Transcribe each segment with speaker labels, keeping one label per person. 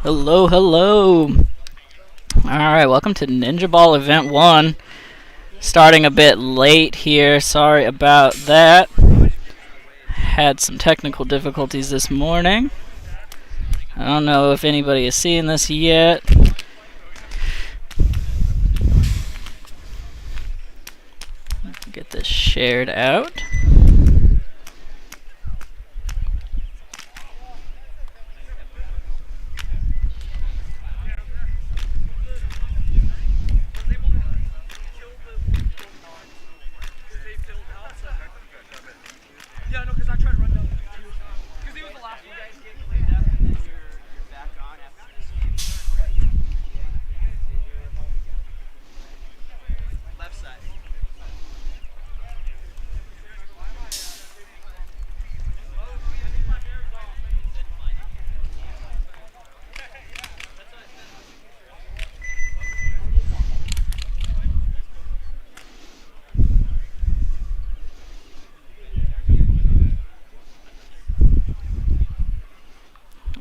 Speaker 1: Hello, hello. Alright, welcome to Ninjaball Event 1. Starting a bit late here, sorry about that. Had some technical difficulties this morning. I don't know if anybody is seeing this yet. Get this shared out.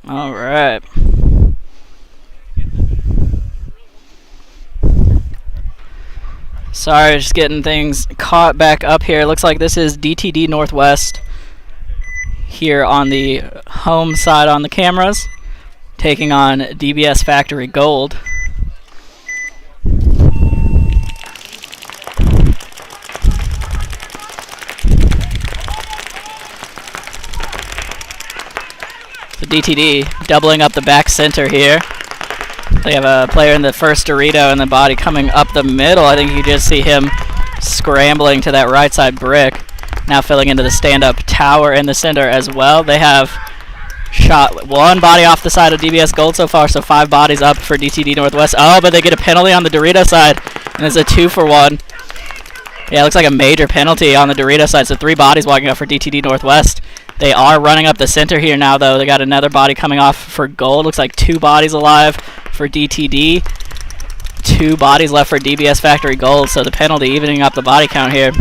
Speaker 1: Alright. Sorry, just getting things caught back up here. Looks like this is DTD Northwest here on the home side on the cameras, taking on DBS Factory Gold. So DTD doubling up the back center here. They have a player in the first Dorito and the body coming up the middle. I think you just see him scrambling to that right side brick. Now filling into the stand-up tower in the center as well. They have shot one body off the side of DBS Gold so far, so 5 bodies up for DTD Northwest. Oh, but they get a penalty on the Dorito side, and it's a 2-for-1. Yeah, it looks like a major penalty on the Dorito side, so 3 bodies walking up for DTD Northwest. They are running up the center here now, though. They got another body coming off for Gold. Looks like 2 bodies alive for DTD. 2 bodies left for DBS Factory Gold, so the penalty evening up the body count here.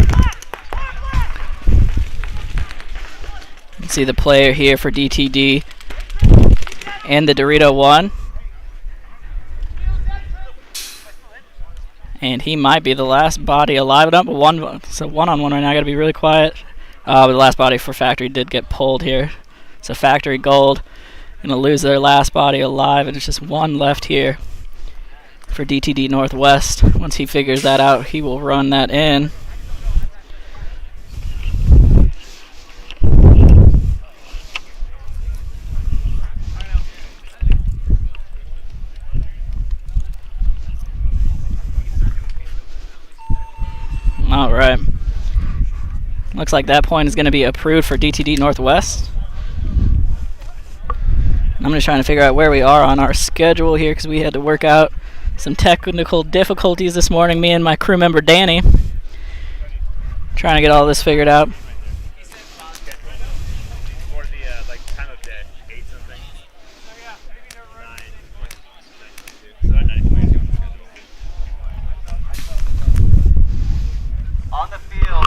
Speaker 1: You can see the player here for DTD and the Dorito 1. And he might be the last body alive. So one-on-one right now. I got to be really quiet. But the last body for Factory did get pulled here. So Factory Gold going to lose their last body alive, and it's just 1 left here for DTD Northwest. Once he figures that out, he will run that in. All right. Looks like that point is going to be approved for DTD Northwest. I'm just trying to figure out where we are on our schedule here because we had to work out some technical difficulties this morning, me and my crew member Danny. Trying to get all this figured out.
Speaker 2: On the field.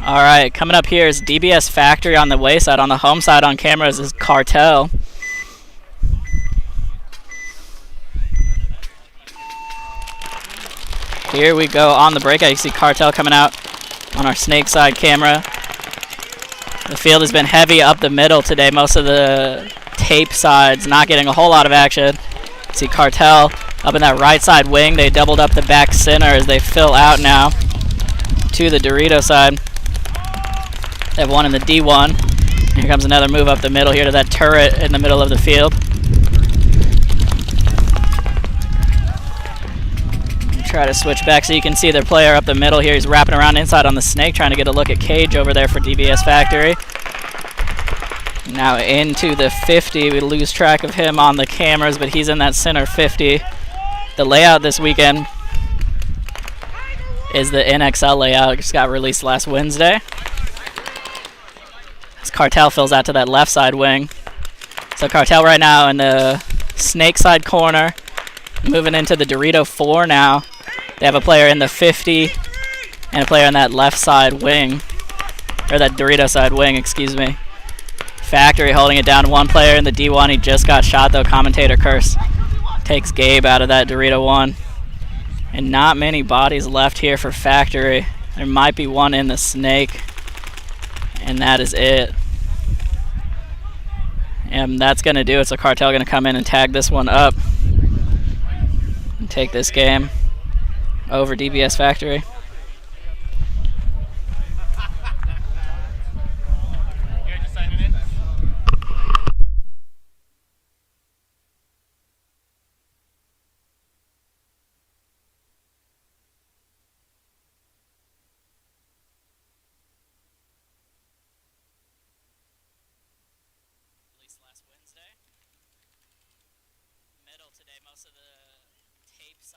Speaker 1: All right, coming up here is DBS Factory on the wayside. On the home side on cameras is Cartel. Here we go on the breakout. You see Cartel coming out on our snake side camera. The field has been heavy up the middle today. Most of the tape sides not getting a whole lot of action. You see Cartel up in that right side wing. They doubled up the back center as they fill out now to the Dorito side. They have one in the D1. Here comes another move up the middle here to that turret in the middle of the field. Try to switch back so you can see their player up the middle here. He's wrapping around inside on the snake, trying to get a look at Cage over there for DBS Factory. Now into the 50. We lose track of him on the cameras, but he's in that center 50. The layout this weekend is the NXL layout. It just got released last Wednesday. As Cartel fills out to that left side wing. So Cartel right now in the snake side corner, moving into the Dorito 4 now. They have a player in the 50 and a player on that left side wing, or that Dorito side wing, excuse me. Factory holding it down to one player in the D1. He just got shot though. Commentator curse takes Gabe out of that Dorito 1. And not many bodies left here for Factory. There might be one in the snake, and that is it. And that's going to do it. So Cartel going to come in and tag this one up and take this game over DBS Factory. Last Wednesday. Middle today, most of the tapes.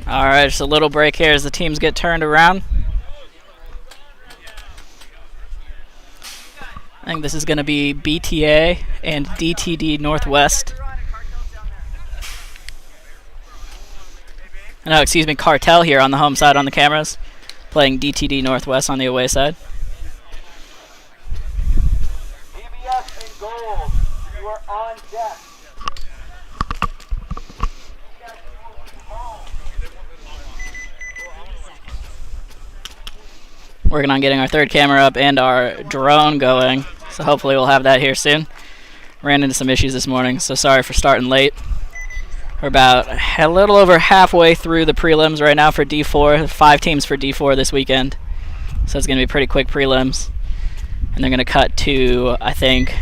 Speaker 1: All right, just a little break here as the teams get turned around. I think this is going to be BTA and DTD Northwest. No, excuse me, Cartel here on the home side on the cameras, playing DTD Northwest on the away side.
Speaker 2: DBS in gold, you are on deck.
Speaker 1: Working on getting our third camera up and our drone going, so hopefully we'll have that here soon. Ran into some issues this morning, so sorry for starting late. We're about a little over halfway through the prelims right now for D4. 5 teams for D4 this weekend, so it's going to be pretty quick prelims. And they're going to cut to, I think,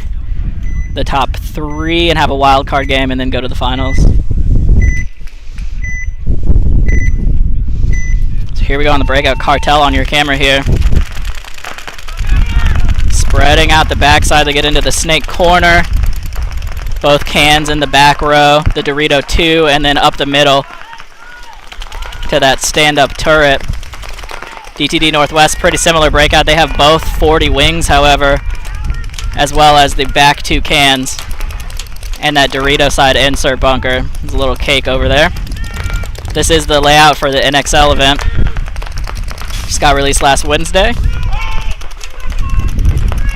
Speaker 1: the top 3 and have a wild card game and then go to the finals. Here we go on the breakout. Cartel on your camera here. Spreading out the backside to get into the snake corner. Both cans in the back row. The Dorito 2 and then up the middle to that stand-up turret. DTD Northwest, pretty similar breakout. They have both 40 wings, however, as well as the back 2 cans and that Dorito side insert bunker. There's a little cake over there. This is the layout for the NXL event. Just got released last Wednesday.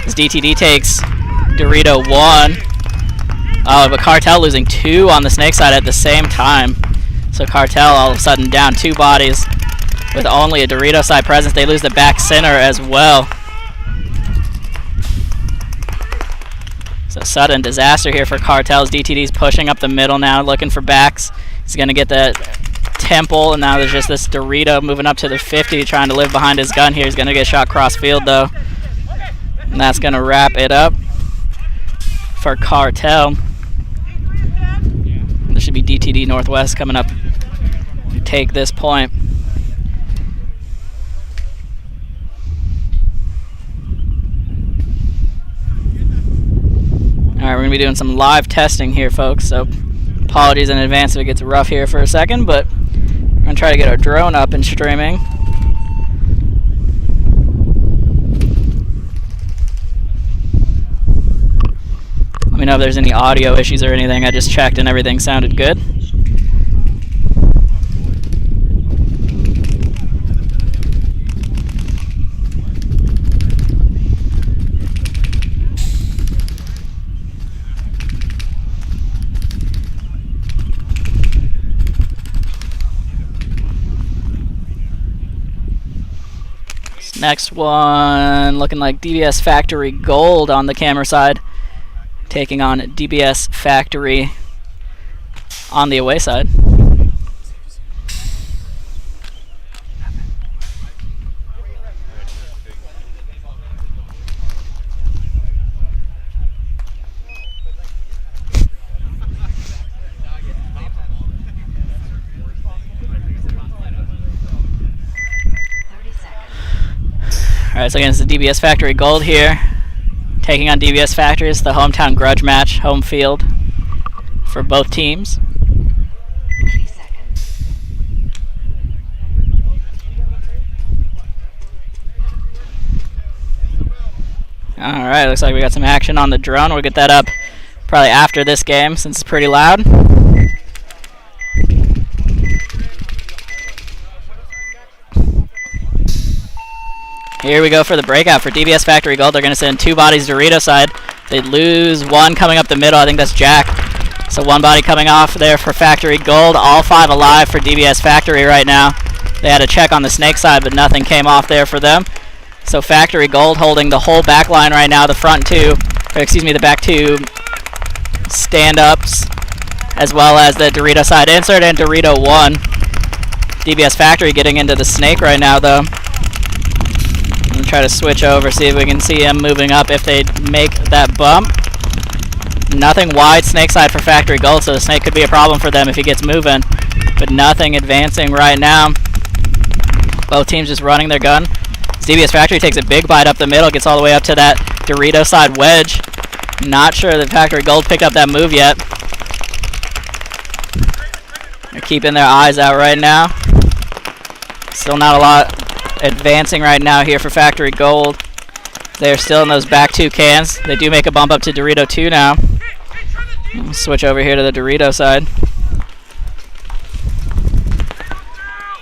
Speaker 1: As DTD takes Dorito 1. Oh, but Cartel losing 2 on the snake side at the same time. So Cartel all of a sudden down 2 bodies with only a Dorito side presence. They lose the back center as well. So sudden disaster here for Cartels. DTD's pushing up the middle now, looking for backs. He's going to get the temple, and now there's just this Dorito moving up to the 50, trying to live behind his gun here. He's going to get shot cross field though. And that's going to wrap it up for Cartel. There should be DTD Northwest coming up to take this point. Alright, we're going to be doing some live testing here, folks, so apologies in advance if it gets rough here for a second, but we're going to try to get our drone up and streaming. Let me know if there's any audio issues or anything. I just checked and everything sounded good. Next one, looking like DBS Factory Gold on the camera side, taking on DBS Factory on the away side. Alright, so again, it's the DBS Factory Gold here, taking on DBS Factory. It's the hometown grudge match, home field for both teams. Alright, looks like we got some action on the drone. We'll get that up probably after this game since it's pretty loud. Here we go for the breakout for DBS Factory Gold. They're going to send 2 bodies Dorito side. They lose 1 coming up the middle. I think that's Jack. So 1 body coming off there for Factory Gold. All 5 alive for DBS Factory right now. They had a check on the snake side, but nothing came off there for them. So Factory Gold holding the whole back line right now. The front 2, or excuse me, the back 2 stand-ups, as well as the Dorito side insert and Dorito 1. DBS Factory getting into the snake right now though. I'm gonna try to switch over, see if we can see him moving up if they make that bump. Nothing wide snake side for Factory Gold, so the snake could be a problem for them if he gets moving. But nothing advancing right now. Both teams just running their gun. DBS Factory takes a big bite up the middle, gets all the way up to that Dorito side wedge. Not sure that Factory Gold picked up that move yet. They're keeping their eyes out right now. Still not a lot advancing right now here for Factory Gold. They're still in those back 2 cans. They do make a bump up to Dorito 2 now. We'll switch over here to the Dorito side.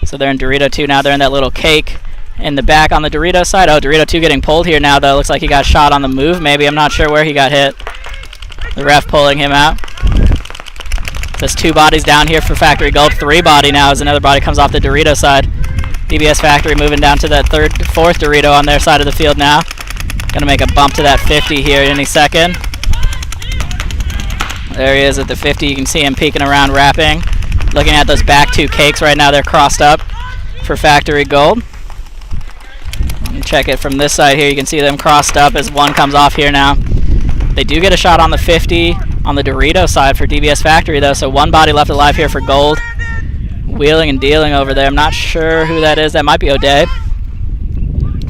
Speaker 1: So they're in Dorito 2 now. They're in that little cake in the back on the Dorito side. Oh, Dorito 2 getting pulled here now though. Looks like he got shot on the move maybe. I'm not sure where he got hit. The ref pulling him out. There's 2 bodies down here for Factory Gold. 3 body now as another body comes off the Dorito side. DBS Factory moving down to that 4th Dorito on their side of the field now. Gonna make a bump to that 50 here any second. There he is at the 50. You can see him peeking around wrapping. Looking at those back 2 cakes right now. They're crossed up for Factory Gold. Check it from this side here. You can see them crossed up as one comes off here now. They do get a shot on the 50 on the Dorito side for DBS Factory though. So 1 body left alive here for Gold. Wheeling and dealing over there. I'm not sure who that is. That might be O'Day.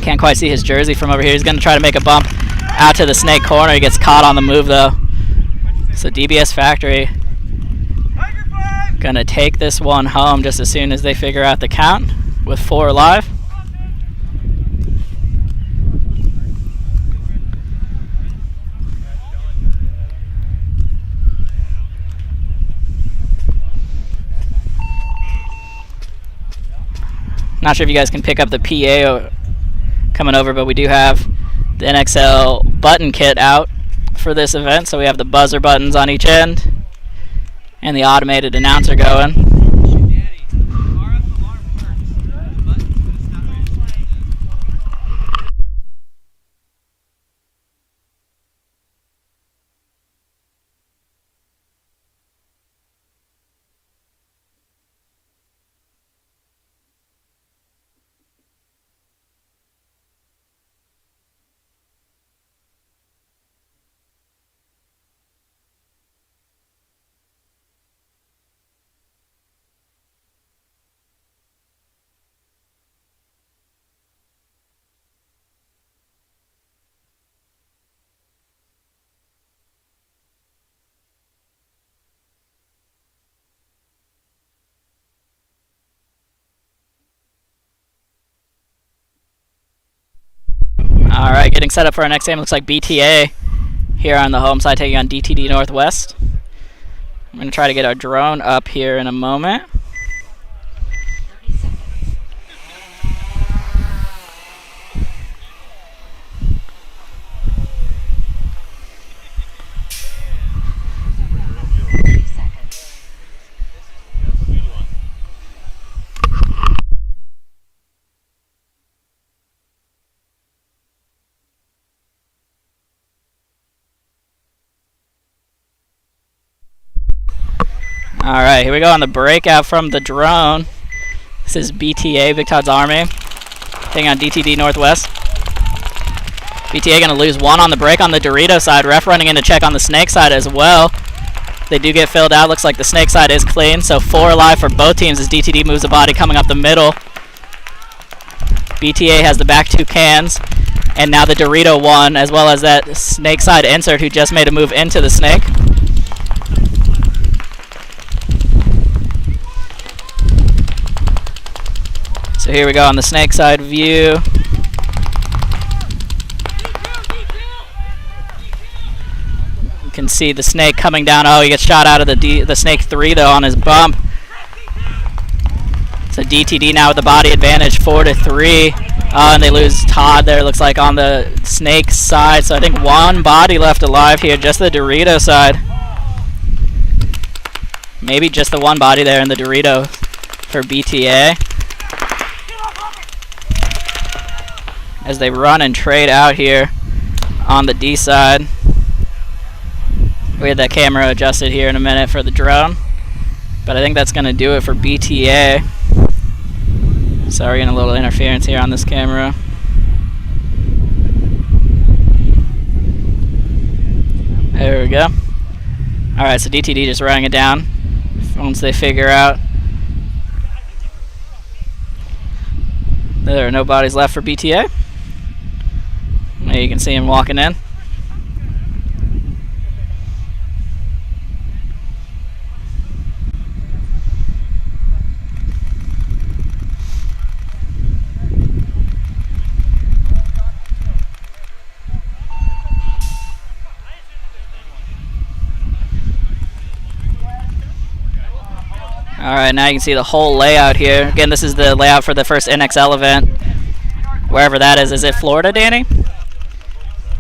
Speaker 1: Can't quite see his jersey from over here. He's going to try to make a bump out to the snake corner. He gets caught on the move though. So DBS Factory going to take this one home just as soon as they figure out the count with 4 alive. Not sure if you guys can pick up the PA coming over, but we do have the NXL button kit out for this event. So we have the buzzer buttons on each end and the automated announcer going. Alright, getting set up for our next game. Looks like BTA here on the home side taking on DTD Northwest. I'm going to try to get our drone up here in a moment. Alright, here we go on the breakout from the drone. This is BTA, Big Todd's Army, taking on DTD Northwest. BTA going to lose one on the break on the Dorito side. Ref running in to check on the Snake side as well. They do get filled out. Looks like the Snake side is clean. So 4 alive for both teams as DTD moves the body coming up the middle. BTA has the back 2 cans. And now the Dorito one, as well as that Snake side insert who just made a move into the Snake. So here we go on the Snake side view. You can see the Snake coming down. Oh, he gets shot out of the Snake 3 though on his bump. So DTD now with the body advantage, 4-3. And they lose Todd there, looks like, on the Snake side. So I think one body left alive here, just the Dorito side. Maybe just the one body there in the Dorito for BTA. As they run and trade out here on the D side. We had that camera adjusted here in a minute for the drone. But I think that's going to do it for BTA. Sorry, getting a little interference here on this camera. There we go. Alright, so DTD just running it down once they figure out. There are no bodies left for BTA. There you can see him walking in. Alright, now you can see the whole layout here. Again, this is the layout for the first NXL event. Wherever that is. Is it Florida, Danny?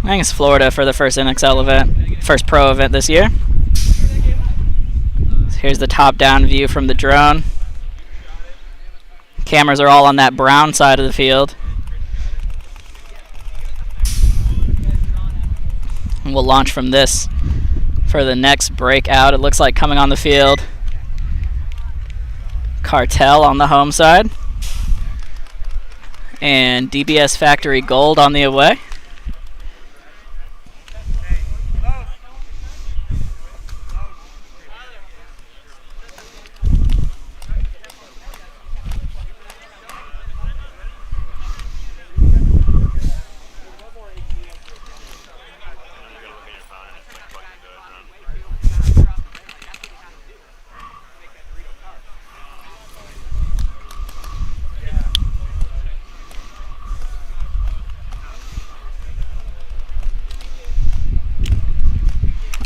Speaker 1: I think it's Florida for the first NXL event, first pro event this year. So here's the top-down view from the drone. Cameras are all on that brown side of the field. And we'll launch from this for the next breakout. It looks like coming on the field, Cartel on the home side. And DBS Factory Gold on the away.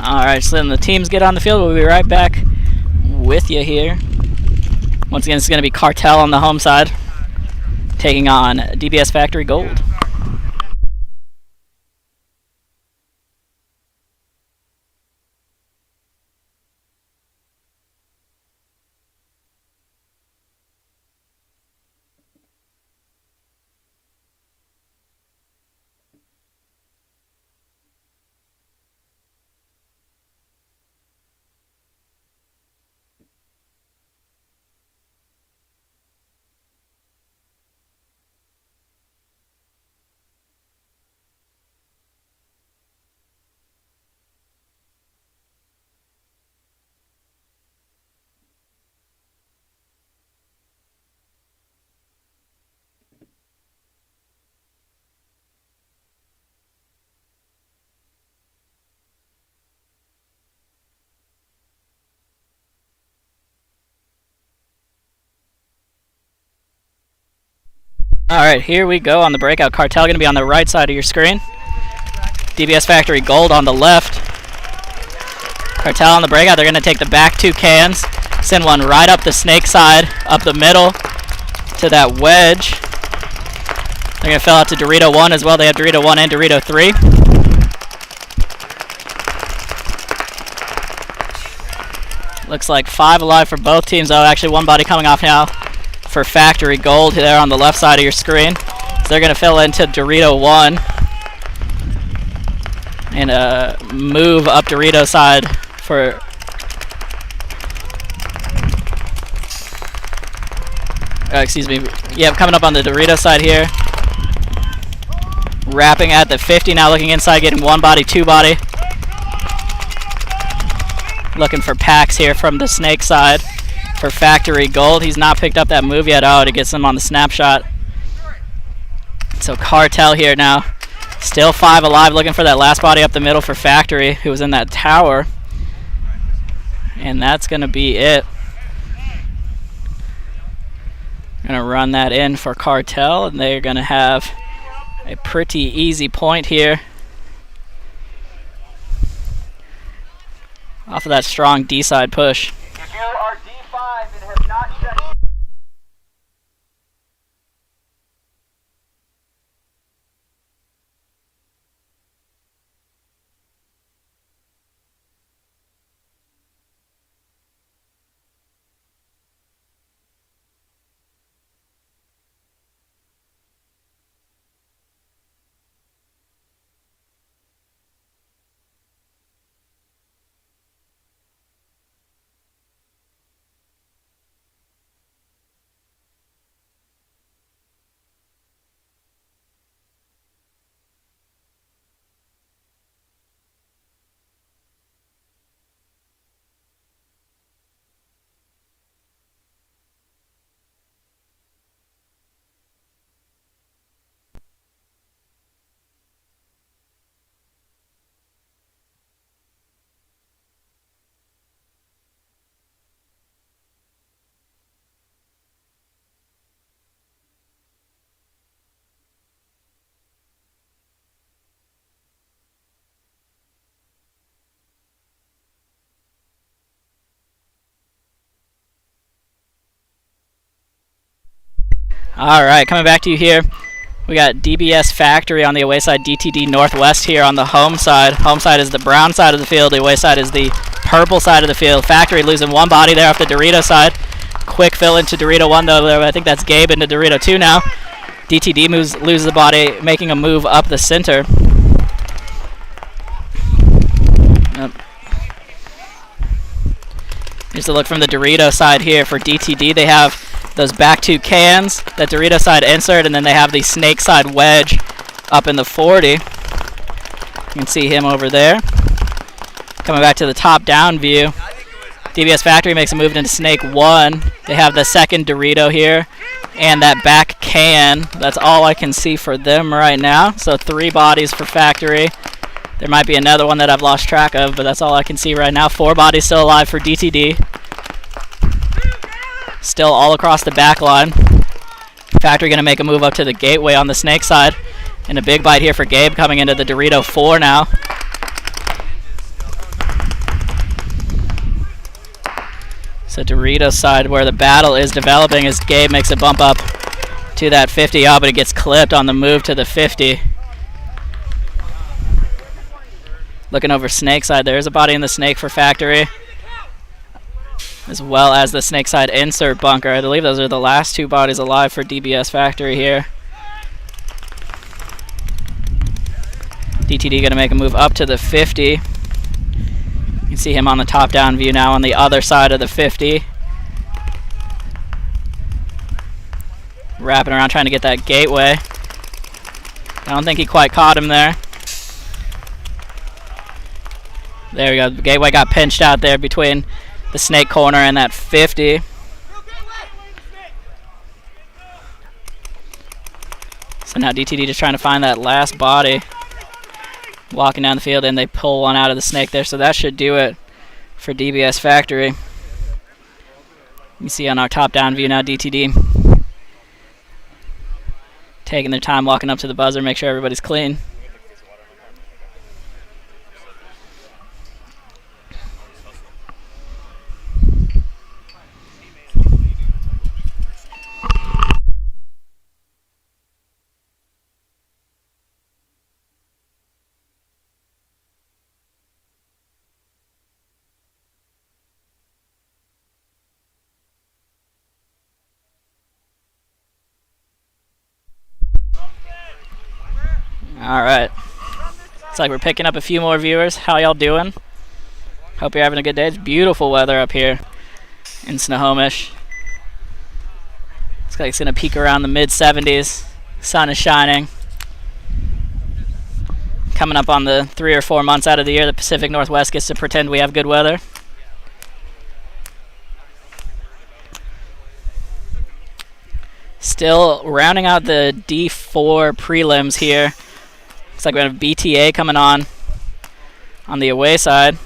Speaker 1: Alright, so then the teams get on the field. We'll be right back with you here. Once again, it's going to be Cartel on the home side. taking on DBS Factory Gold. Alright, here we go on the breakout. Cartel going to be on the right side of your screen. DBS Factory Gold on the left. Cartel on the breakout. They're going to take the back two cans, send one right up the snake side, up the middle to that wedge. They're going to fill out to Dorito 1 as well. They have Dorito 1 and Dorito 3. Looks like 5 alive for both teams. Oh, actually one body coming off now for Factory Gold there on the left side of your screen. So they're going to fill into Dorito 1 and move up Dorito side for excuse me. Yeah, coming up on the Dorito side here. Wrapping at the 50 now, looking inside, getting one body, two body. Looking for packs here from the snake side for Factory Gold. He's not picked up that move yet. Oh, to get some on the snapshot. So Cartel here now. Still 5 alive, looking for that last body up the middle for Factory, who was in that tower. And that's going to be it. Going to run that in for Cartel, and they're going to have a pretty easy point here. Off of that strong D-side push.
Speaker 2: If you are D5 and have not shut in.
Speaker 1: Alright, coming back to you here. We got DBS Factory on the away side, DTD Northwest here on the home side. Home side is the brown side of the field, the away side is the purple side of the field. Factory losing one body there off the Dorito side. Quick fill into Dorito 1 though, I think that's Gabe into Dorito 2 now. DTD loses the body, making a move up the center. Here's a look from the Dorito side here for DTD. They have those back two cans, that Dorito side insert, and then they have the snake side wedge up in the 40. You can see him over there. Coming back to the top down view. DBS Factory makes a move into snake 1. They have the second Dorito here and that back can. That's all I can see for them right now. So 3 bodies for Factory. There might be another one that I've lost track of, but that's all I can see right now. 4 bodies still alive for DTD. Still all across the back line. Factory going to make a move up to the gateway on the snake side. And a big bite here for Gabe coming into the Dorito 4 now. So Dorito side where the battle is developing as Gabe makes a bump up to that 50. Oh, but it gets clipped on the move to the 50. Looking over snake side, there's a body in the snake for factory, as well as the snake side insert bunker. I believe those are the last two bodies alive for DBS factory here. DTD going to make a move up to the 50. You can see him on the top-down view now on the other side of the 50. Wrapping around trying to get that gateway. I don't think he quite caught him there. There we go. The gateway got pinched out there between the snake corner and that 50. So now DTD just trying to find that last body. Walking down the field, and they pull one out of the snake there. So that should do it for DBS Factory. You see on our top-down view now, DTD taking their time walking up to the buzzer, make sure everybody's clean. All right. Looks like we're picking up a few more viewers. How y'all doing? Hope you're having a good day. It's beautiful weather up here in Snohomish. Looks like it's going to peak around the mid-70s. Sun is shining. Coming up on the 3 or 4 months out of the year, the Pacific Northwest gets to pretend we have good weather. Still rounding out the D4 prelims here. Looks like we have BTA coming on the away side.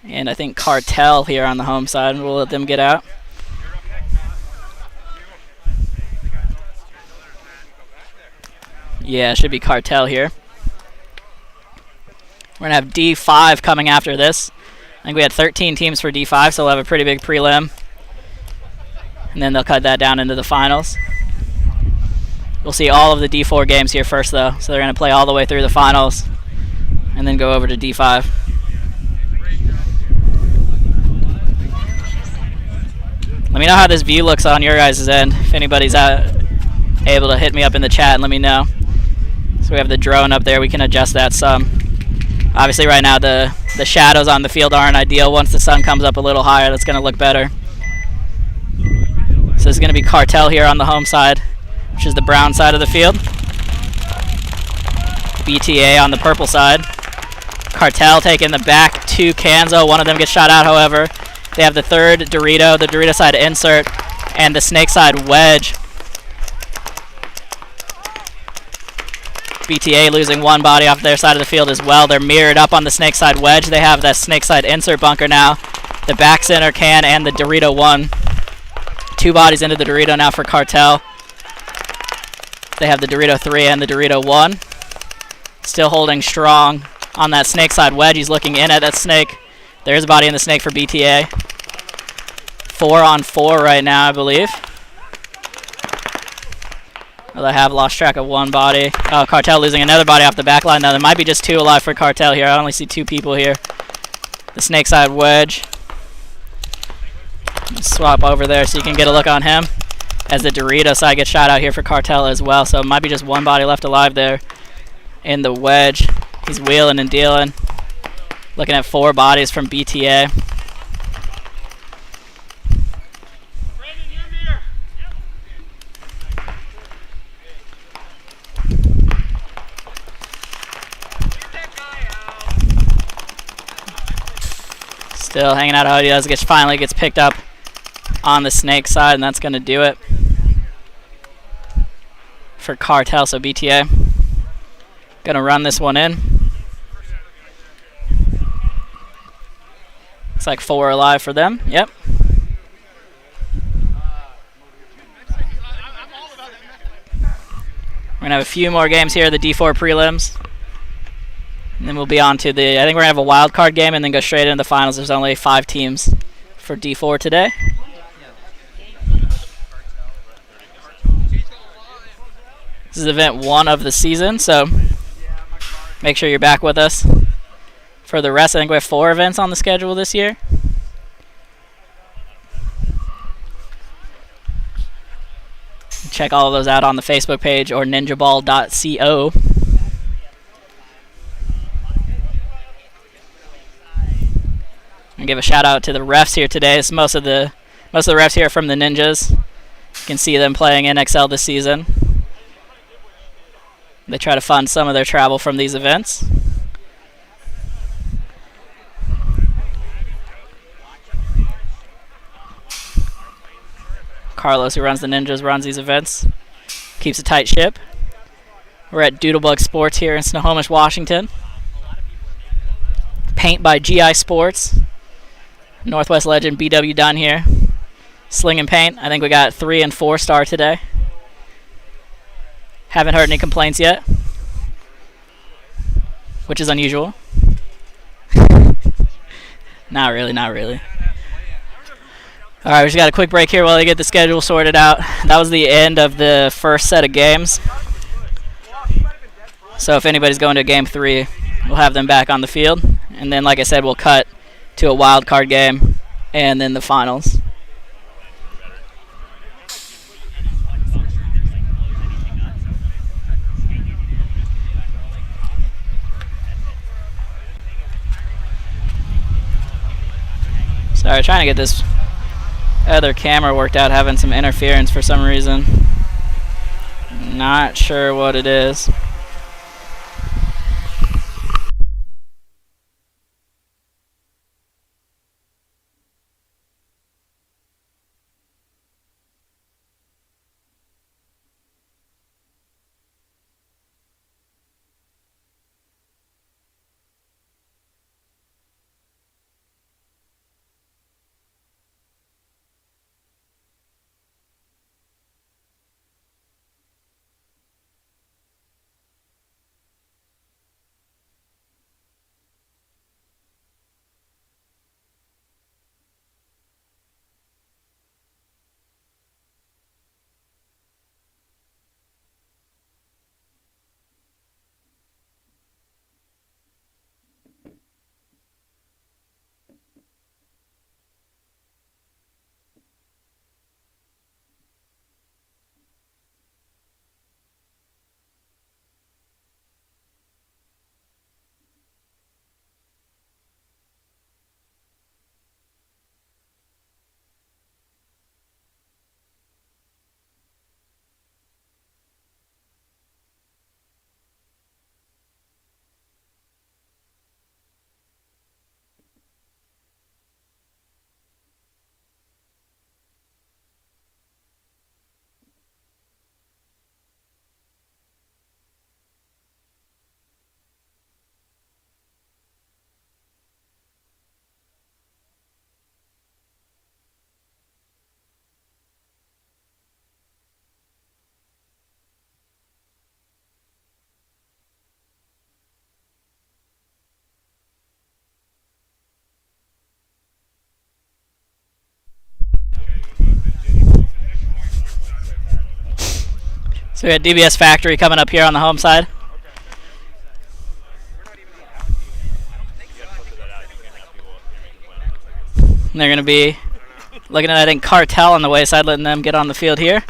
Speaker 1: And I think Cartel here on the home side. We'll let them get out. Yeah, it should be Cartel here. We're going to have D5 coming after this. I think we had 13 teams for D5, so we'll have a pretty big prelim. And then they'll cut that down into the finals. We'll see all of the D4 games here first, though. So they're going to play all the way through the finals and then go over to D5. Let me know how this view looks on your guys' end. If anybody's able to hit me up in the chat and let me know. So we have the drone up there. We can adjust that some. Obviously right now the shadows on the field aren't ideal. Once the sun comes up a little higher, that's going to look better. So this is going to be Cartel here on the home side, which is the brown side of the field. BTA on the purple side. Cartel taking the back two Kanzo. One of them gets shot out, however. They have the third Dorito, the Dorito side insert, and the snake side wedge. BTA losing one body off their side of the field as well. They're mirrored up on the snake side wedge. They have that snake side insert bunker now. The back center can and the Dorito 1. 2 bodies into the Dorito now for Cartel. They have the Dorito 3 and the Dorito 1. Still holding strong on that snake side wedge. He's looking in at that snake. There's a body in the snake for BTA. 4 on 4 right now, I believe. Well, I have lost track of one body. Oh, Cartel losing another body off the back line. Now there might be just 2 alive for Cartel here. I only see 2 people here. The snake side wedge. Swap over there so you can get a look on him. As the Dorito side gets shot out here for Cartel as well. So it might be just 1 body left alive there in the wedge. He's wheeling and dealing. Looking at 4 bodies from BTA. Still hanging out how he does. Finally gets picked up on the snake side, and that's going to do it for Cartel. So BTA going to run this one in. Looks like 4 alive for them. Yep. We're going to have a few more games here, the D4 prelims. And then we'll be on to the, I think we're going to have a wild card game and then go straight into the finals. There's only 5 teams for D4 today. This is event 1 of the season, so make sure you're back with us for the rest. I think we have 4 events on the schedule this year. Check all of those out on the Facebook page or ninjaball.co. And give a shout out to the refs here today. So most of the refs here are from the Ninjas. You can see them playing NXL this season. They try to fund some of their travel from these events. Carlos, who runs the Ninjas, runs these events. Keeps a tight ship. We're at Doodlebug Sports here in Snohomish, Washington. Paint by GI Sports. Northwest legend BW Dunn here. Sling and paint. I think we got 3 and 4 star today. Haven't heard any complaints yet, which is unusual. Not really. Alright, we just got a quick break here while they get the schedule sorted out. That was the end of the first set of games. So if anybody's going to game 3, we'll have them back on the field. And then, like I said, we'll cut to a wild card game and then the finals. Sorry, trying to get this other camera worked out, having some interference for some reason. Not sure what it is. So we got DBS Factory coming up here on the home side. And they're going to be looking at, I think, Cartel on the wayside, letting them get on the field here.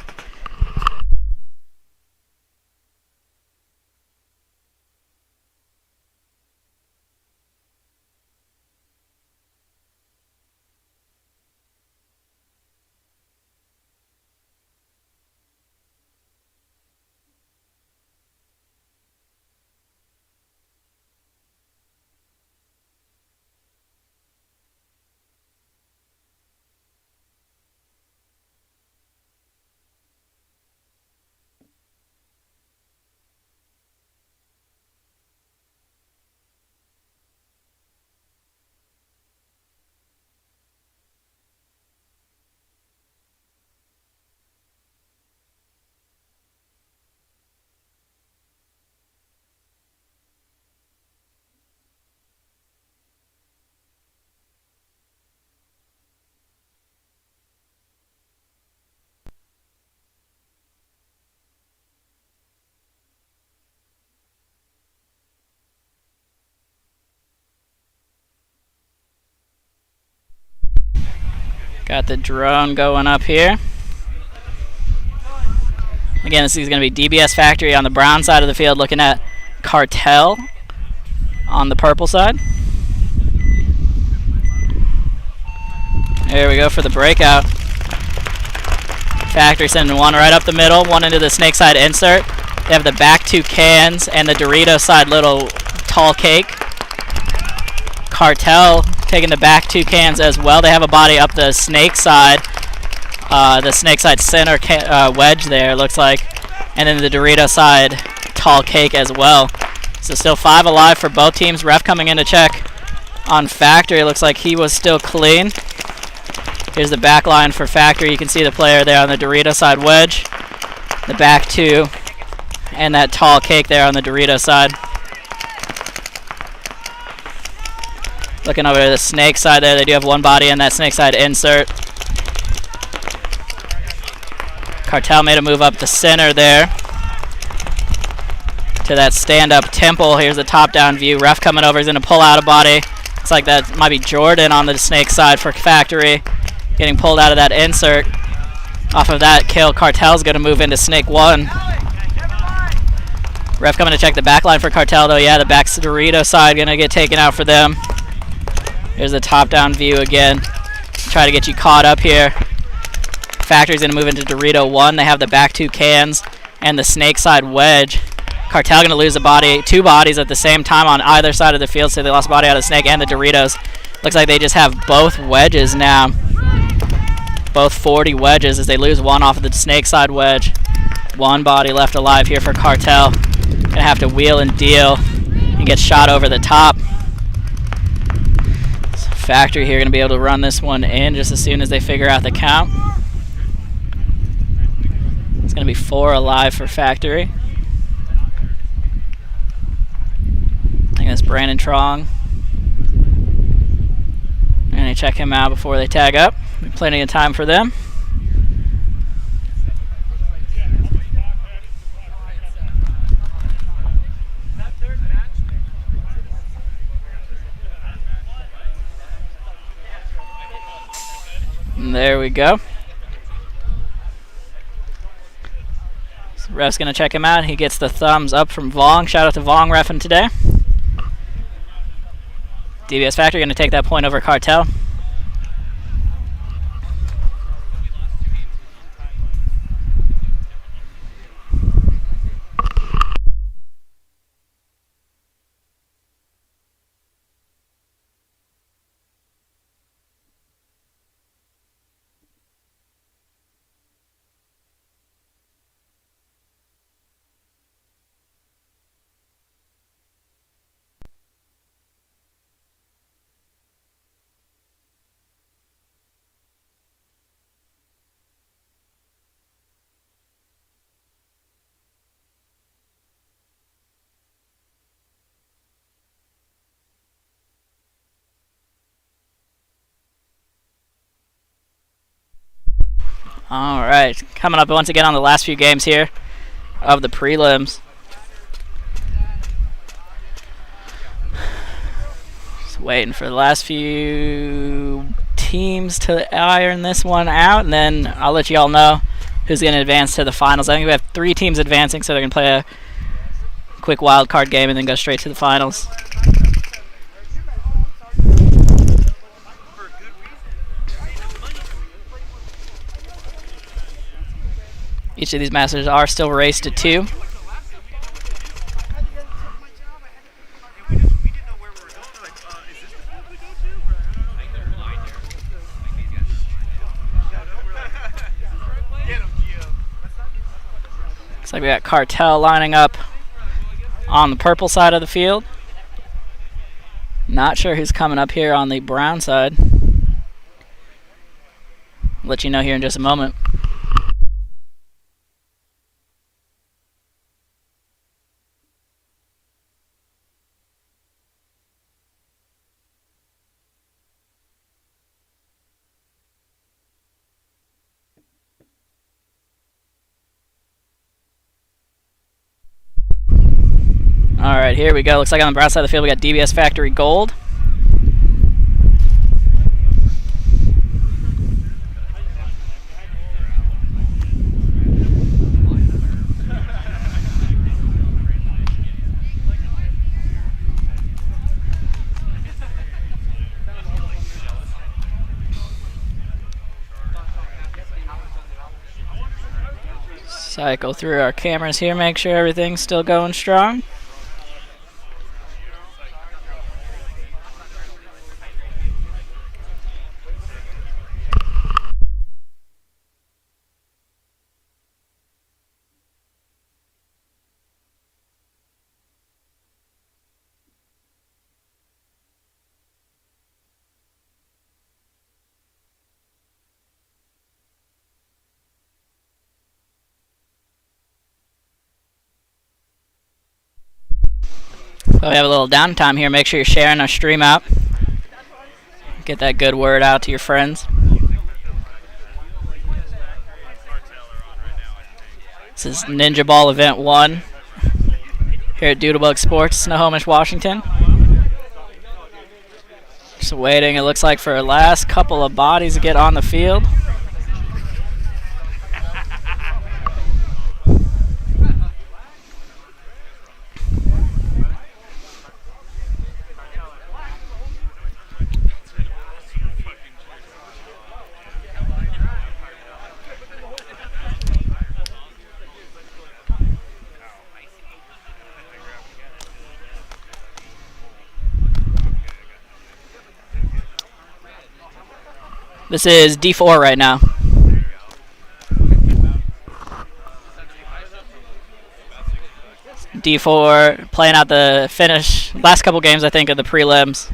Speaker 1: Got the drone going up here. Again, this is going to be DBS Factory on the brown side of the field, looking at Cartel on the purple side. There we go for the breakout. Factory sending one right up the middle, one into the snake side insert. They have the back two cans and the Dorito side little tall cake. Cartel taking the back two cans as well. They have a body up the snake side center wedge there, looks like. And then the Dorito side tall cake as well. So still 5 alive for both teams. Ref coming in to check on Factory. Looks like he was still clean. Here's the back line for Factory. You can see the player there on the Dorito side wedge. The back two. And that tall cake there on the Dorito side. Looking over to the snake side there, they do have one body in that snake side insert. Cartel made a move up the center there to that stand-up temple. Here's the top-down view. Ref coming over, he's going to pull out a body. Looks like that might be Jordan on the snake side for Factory. Getting pulled out of that insert. Off of that kill, Cartel's going to move into snake one. Ref coming to check the back line for Cartel, though. Yeah, the back Dorito side going to get taken out for them. Here's the top-down view again. Try to get you caught up here. Factory's going to move into Dorito 1. They have the back two cans and the snake side wedge. Cartel going to lose a body, 2 bodies at the same time on either side of the field, so they lost a body out of the snake and the Doritos. Looks like they just have both wedges now. Both 40 wedges as they lose one off of the snake side wedge. 1 body left alive here for Cartel. Going to have to wheel and deal and get shot over the top. So Factory here going to be able to run this one in just as soon as they figure out the count. It's going to be 4 alive for Factory. I think that's Brandon Trong. I'm going to check him out before they tag up. Plenty of time for them. And there we go. So ref's going to check him out. He gets the thumbs up from Vong. Shout out to Vong reffing today. DBS Factory going to take that point over Cartel. Alright, coming up once again on the last few games here of the prelims. Just waiting for the last few teams to iron this one out, and then I'll let you all know who's going to advance to the finals. I think we have 3 teams advancing, so they're going to play a quick wild card game and then go straight to the finals. Each of these masters are still raced to 2. Looks like we got Cartel lining up on the purple side of the field. Not sure who's coming up here on the brown side. I'll let you know here in just a moment. Alright, here we go. Looks like on the brown side of the field we got DBS Factory Gold. Cycle through our cameras here, make sure everything's still going strong. Well, we have a little downtime here. Make sure you're sharing our stream out. Get that good word out to your friends. This is Ninjaball Event 1 here at Doodlebug Sports, Snohomish, Washington. Just waiting, it looks like, for a last couple of bodies to get on the field. This is D4 right now. D4 playing out the last couple games, I think, of the prelims.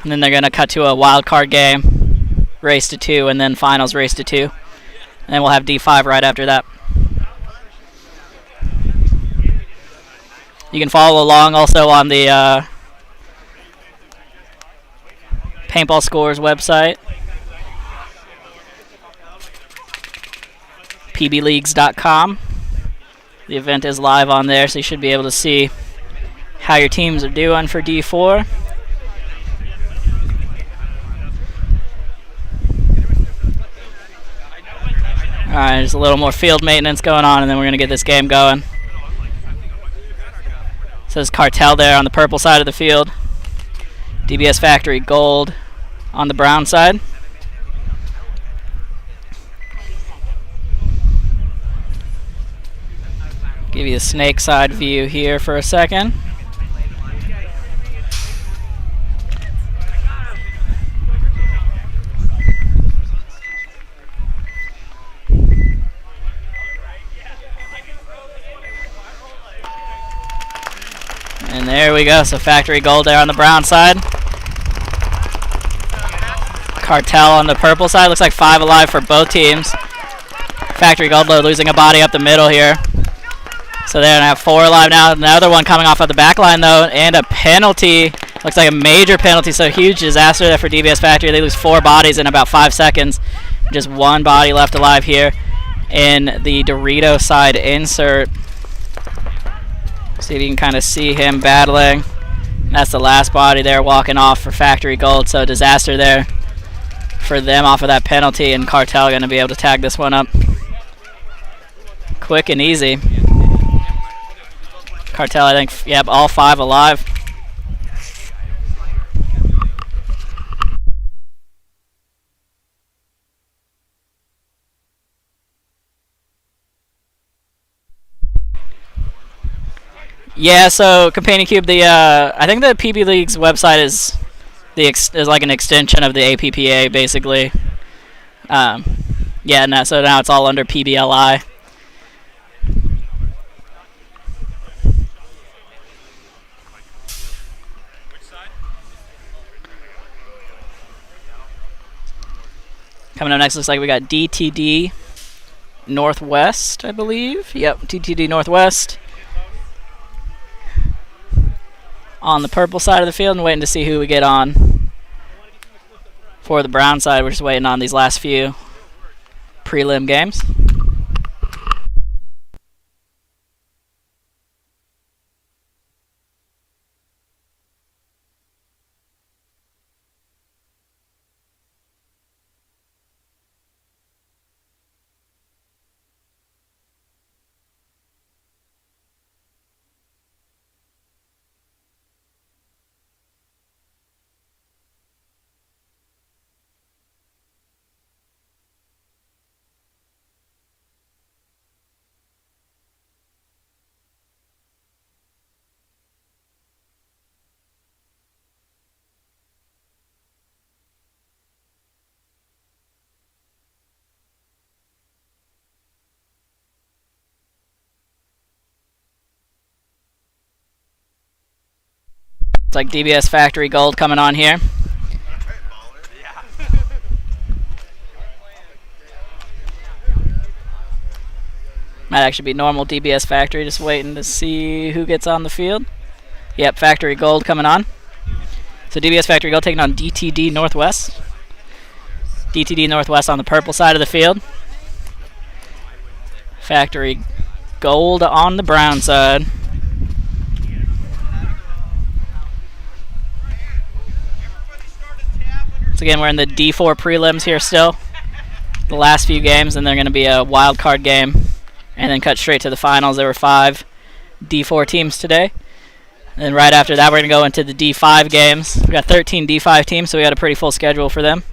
Speaker 1: And then they're going to cut to a wild card game, race to 2, and then finals race to 2. And then we'll have D5 right after that. You can follow along also on the Paintball Scores website, pbleagues.com. The event is live on there, so you should be able to see how your teams are doing for D4. Alright, there's a little more field maintenance going on, and then we're going to get this game going. It says Cartel there on the purple side of the field. DBS Factory Gold on the brown side. Give you a snake side view here for a second. And there we go, so Factory Gold there on the brown side. Cartel on the purple side. Looks like 5 alive for both teams. Factory Gold losing a body up the middle here. So they're going to have 4 alive now. Another one coming off of the back line, though, and a penalty. Looks like a major penalty, so huge disaster there for DBS Factory. They lose 4 bodies in about 5 seconds. Just 1 body left alive here in the Dorito side insert. See if you can kind of see him battling. That's the last body there walking off for Factory Gold, so disaster there for them off of that penalty, and Cartel going to be able to tag this one up quick and easy. Cartel, I think, yep, all 5 alive. Yeah, so Companion Cube, I think the PB League's website is like an extension of the APPA, basically. Yeah, no, so now it's all under PBLI. Coming up next, looks like we got DTD Northwest, I believe. Yep, DTD Northwest on the purple side of the field, and waiting to see who we get on for the brown side. We're just waiting on these last few prelim games. It's like DBS Factory Gold coming on here. Might actually be normal DBS Factory, just waiting to see who gets on the field. Yep, Factory Gold coming on. So DBS Factory Gold taking on DTD Northwest. DTD Northwest on the purple side of the field. Factory Gold on the brown side. So again, we're in the D4 prelims here still. The last few games, and they're going to be a wild card game. And then cut straight to the finals. There were 5 D4 teams today. And then right after that, we're going to go into the D5 games. We got 13 D5 teams, so we got a pretty full schedule for them.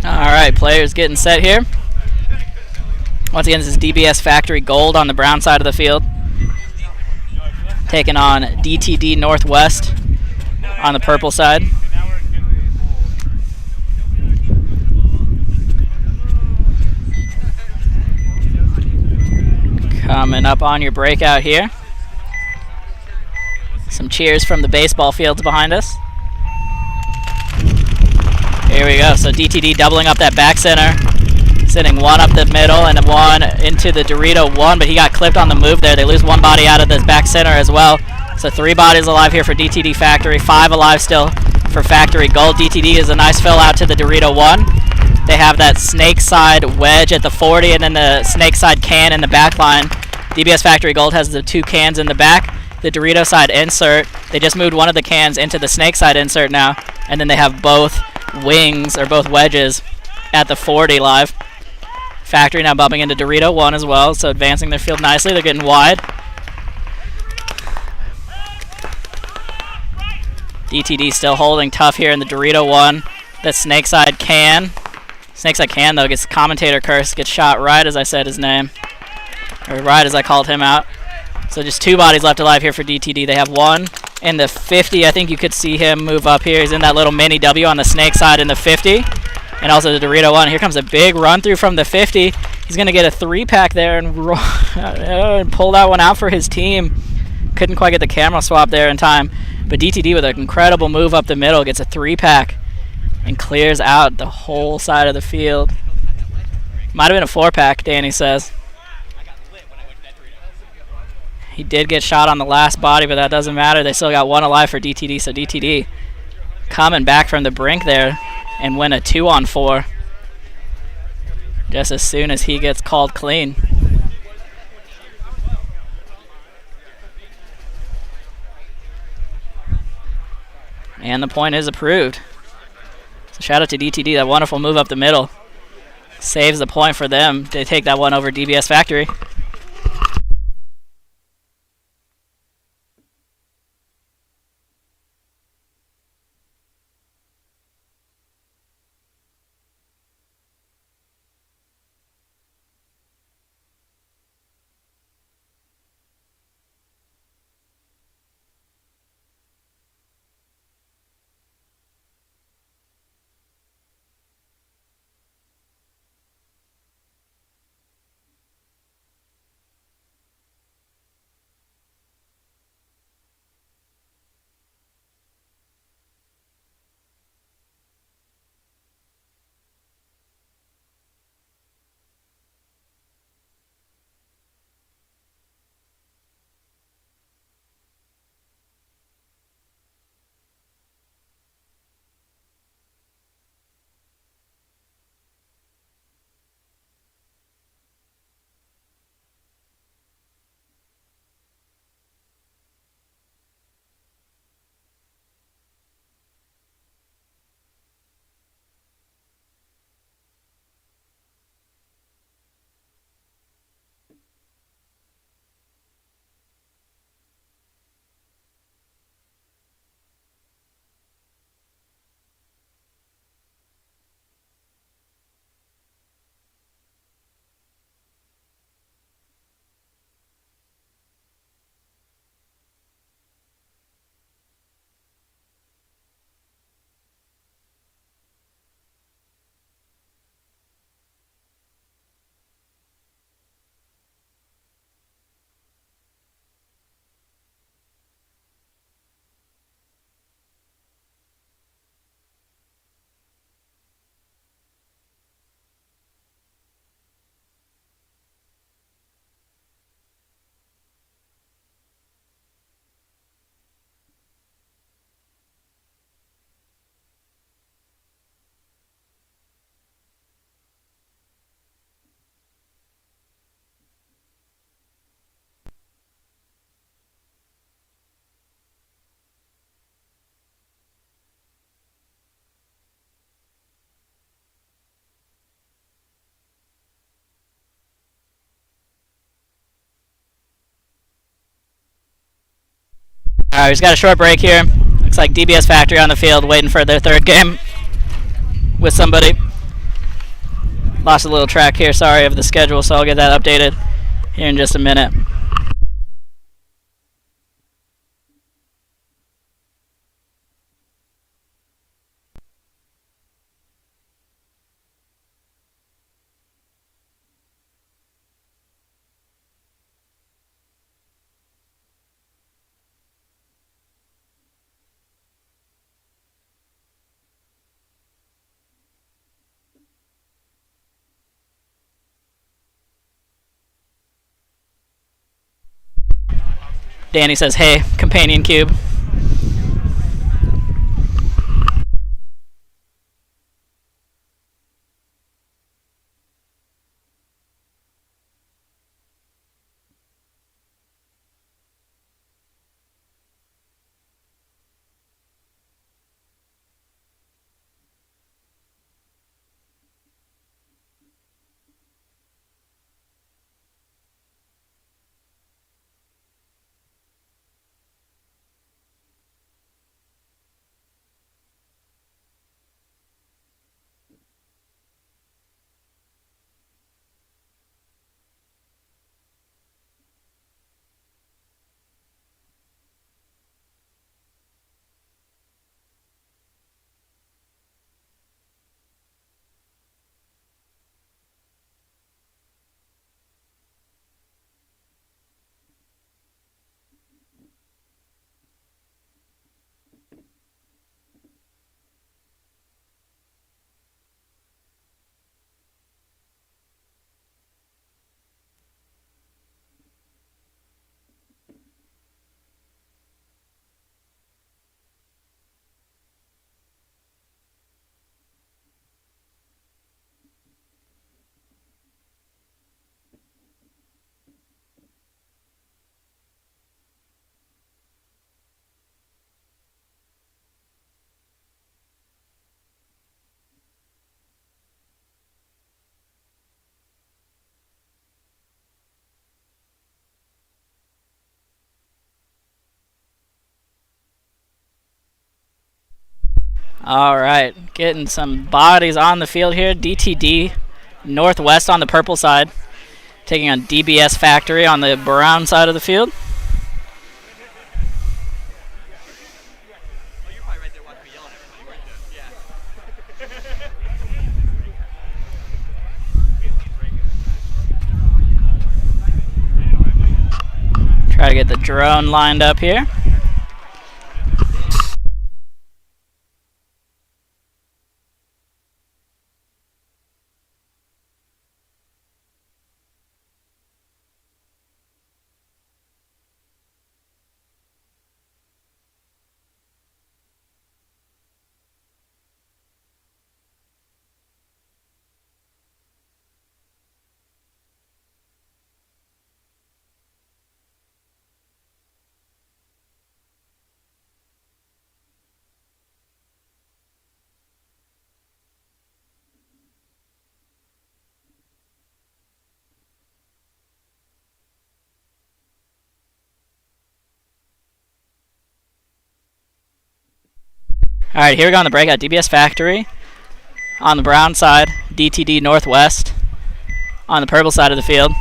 Speaker 1: Alright, players getting set here. Once again, this is DBS Factory Gold on the brown side of the field. Taking on DTD Northwest on the purple side. Coming up on your breakout here. Some cheers from the baseball fields behind us. Here we go. So DTD doubling up that back center. Sending one up the middle and one into the Dorito 1, but he got clipped on the move there. They lose one body out of the back center as well. So 3 bodies alive here for DTD Factory. 5 alive still for Factory Gold. DTD is a nice fill out to the Dorito 1. They have that snake side wedge at the 40 and then the snake side can in the back line. DBS Factory Gold has the 2 cans in the back. The Dorito side insert. They just moved one of the cans into the snake side insert now. And then they have both wings or both wedges at the 40 live. Factory now bumping into Dorito 1 as well, so advancing their field nicely. They're getting wide. DTD still holding tough here in the Dorito 1. That Snakeside can. Snakeside can, though, gets commentator curse, gets shot right as I said his name. Or right as I called him out. So just 2 bodies left alive here for DTD. They have one in the 50. I think you could see him move up here. He's in that little mini W on the snake side in the 50. And also the Dorito 1. Here comes a big run through from the 50. He's going to get a 3-pack there and pull that one out for his team. Couldn't quite get the camera swap there in time. But DTD with an incredible move up the middle gets a 3-pack and clears out the whole side of the field. Might have been a 4-pack, Danny says. He did get shot on the last body, but that doesn't matter. They still got 1 alive for DTD, so DTD coming back from the brink there and win a 2-on-4 just as soon as he gets called clean. And the point is approved. So shout out to DTD, that wonderful move up the middle. Saves the point for them. They take that one over DBS Factory. Alright, he's got a short break here. Looks like DBS Factory on the field waiting for their third game with somebody. Lost a little track here, sorry, of the schedule, so I'll get that updated here in just a minute. Danny says, hey, companion cube. Alright, getting some bodies on the field here. DTD Northwest on the purple side, taking on DBS Factory on the brown side of the field. Try to get the drone lined up here. Alright, here we go on the breakout. DBS Factory on the brown side, DTD Northwest on the purple side of the field.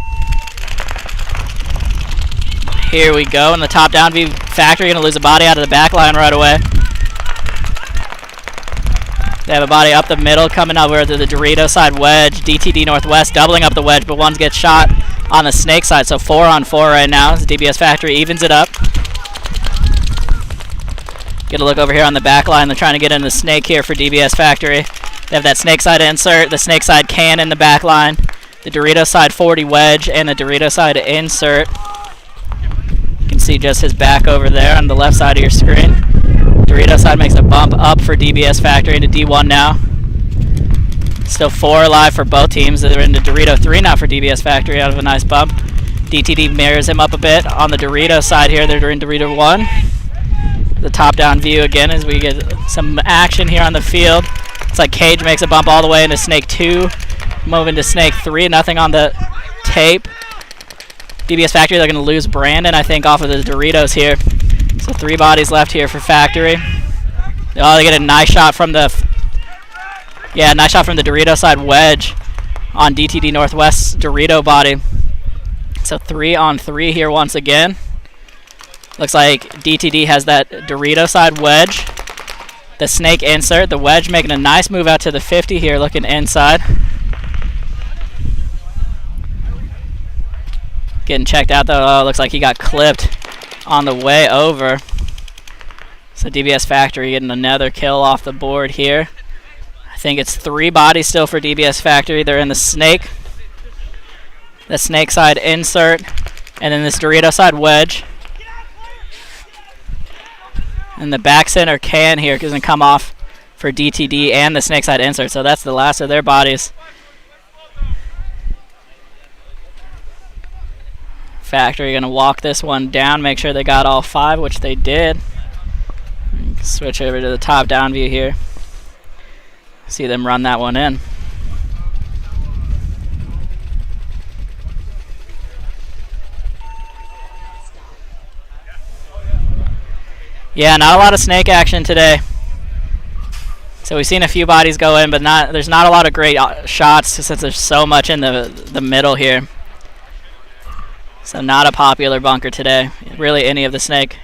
Speaker 1: Here we go in the top down view. Factory going to lose a body out of the back line right away. They have a body up the middle coming over to the Dorito side wedge. DTD Northwest doubling up the wedge, but one gets shot on the snake side. So 4-on-4 right now as DBS Factory evens it up. Get a look over here on the back line. They're trying to get in the snake here for DBS Factory. They have that snake side insert, the snake side can in the back line, the Dorito side 40 wedge, and the Dorito side insert. You can see just his back over there on the left side of your screen. Dorito side makes a bump up for DBS Factory into D1 now. Still 4 alive for both teams. They're into Dorito 3 now for DBS Factory out of a nice bump. DTD mirrors him up a bit. On the Dorito side here, they're in Dorito 1. The top-down view again as we get some action here on the field. It's like Cage makes a bump all the way into Snake 2. Moving to Snake 3. Nothing on the tape. DBS Factory, they're going to lose Brandon, I think, off of the Doritos here. So 3 bodies left here for Factory. Oh, they get a nice shot from the nice shot from the Dorito side wedge on DTD Northwest's Dorito body. So 3 on 3 here once again. Looks like DTD has that Dorito side wedge. The snake insert, the wedge making a nice move out to the 50 here, looking inside. Getting checked out though. Oh, looks like he got clipped on the way over. So DBS Factory getting another kill off the board here. I think it's 3 bodies still for DBS Factory. They're in the snake side insert, and then this Dorito side wedge. And the back center can here doesn't come off for DTD and the snake side insert. So that's the last of their bodies. Factory going to walk this one down, make sure they got all 5, which they did. Switch over to the top down view here. See them run that one in. Yeah, not a lot of snake action today. So we've seen a few bodies go in, but there's not a lot of great shots since there's so much in the middle here. So not a popular bunker today, really any of the snake.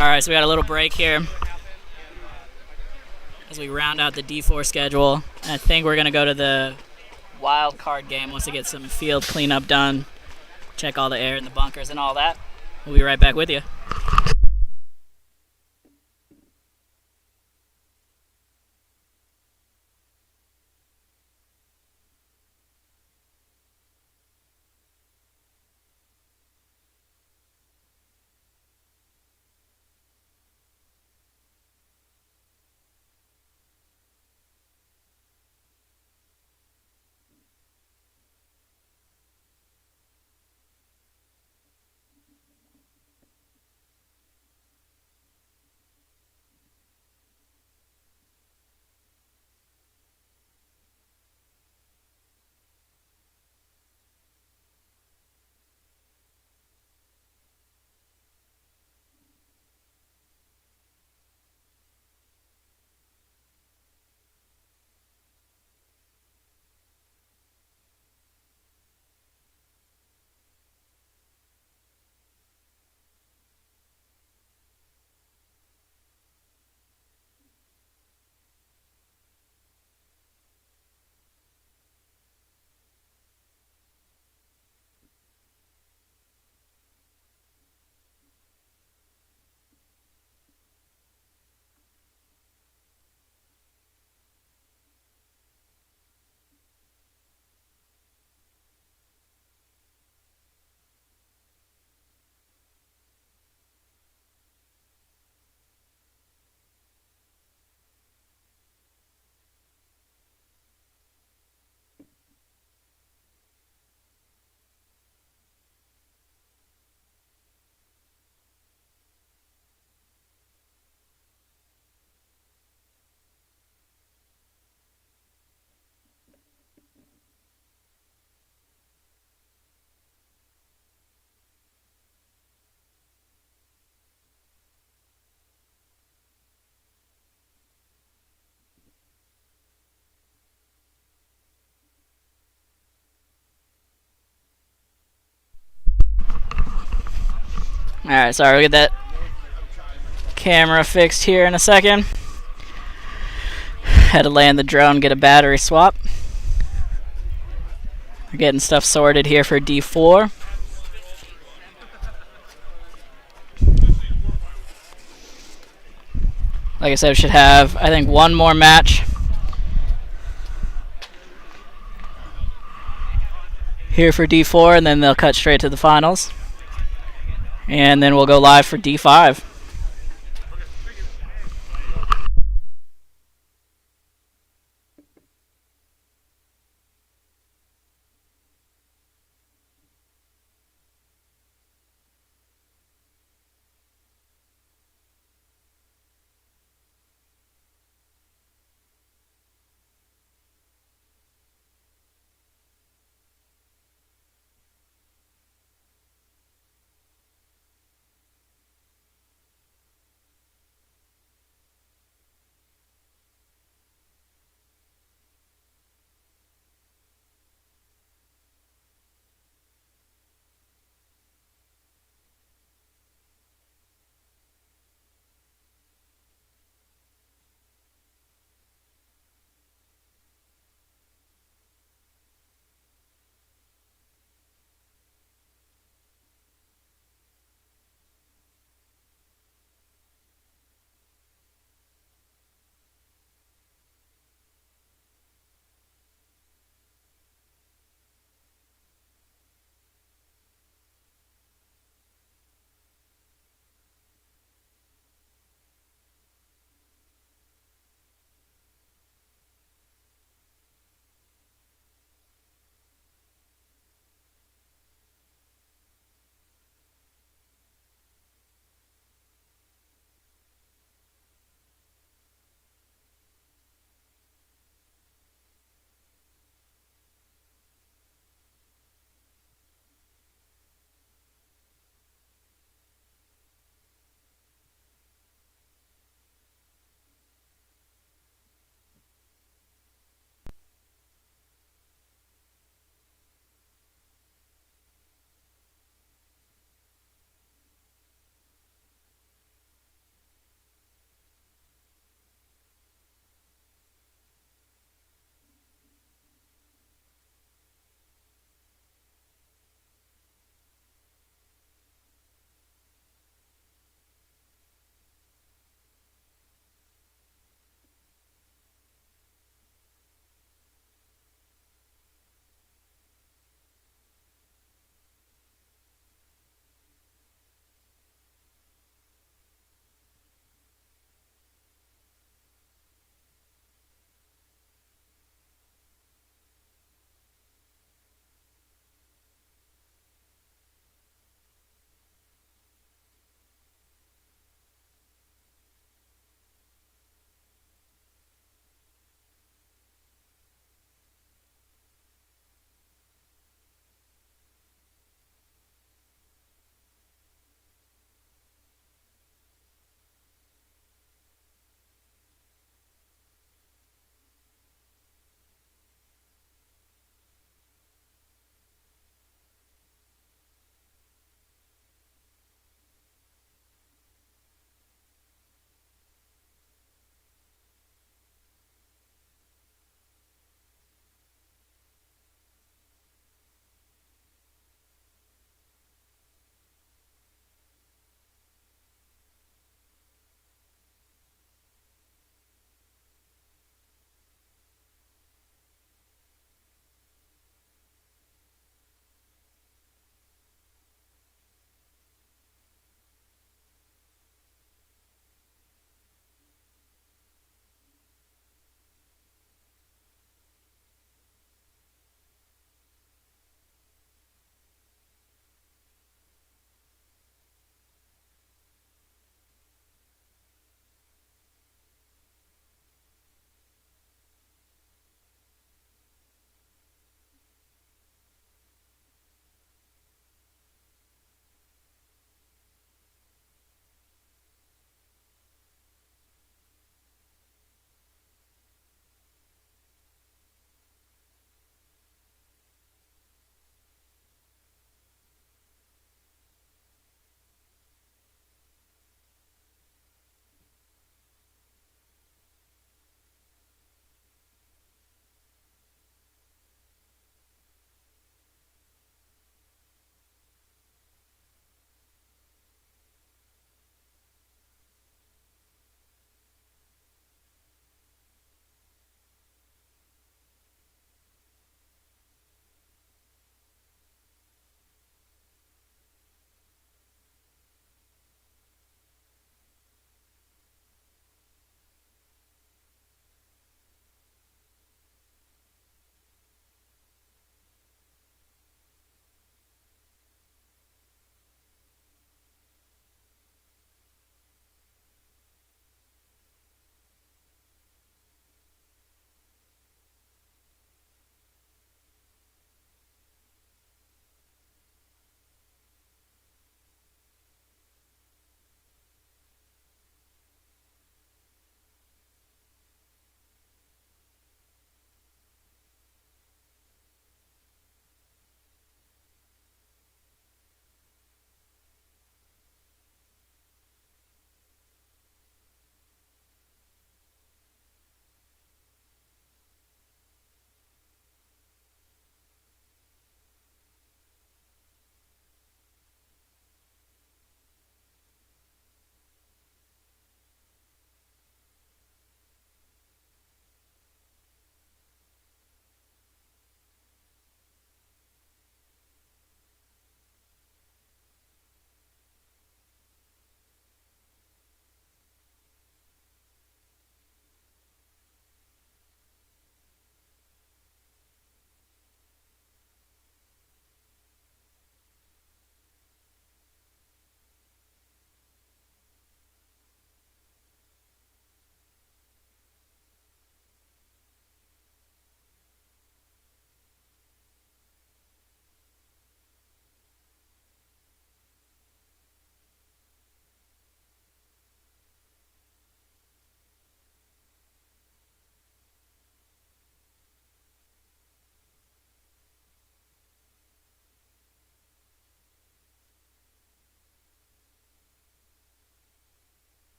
Speaker 1: Alright, so we got a little break here as we round out the D4 schedule. And I think we're going to go to the wild card game once we get some field cleanup done, check all the air in the bunkers and all that. We'll be right back with you. Alright, sorry, we'll get that camera fixed here in a second. Had to land the drone, get a battery swap. We're getting stuff sorted here for D4. Like I said, we should have, I think, one more match here for D4, and then they'll cut straight to the finals. And then we'll go live for D5.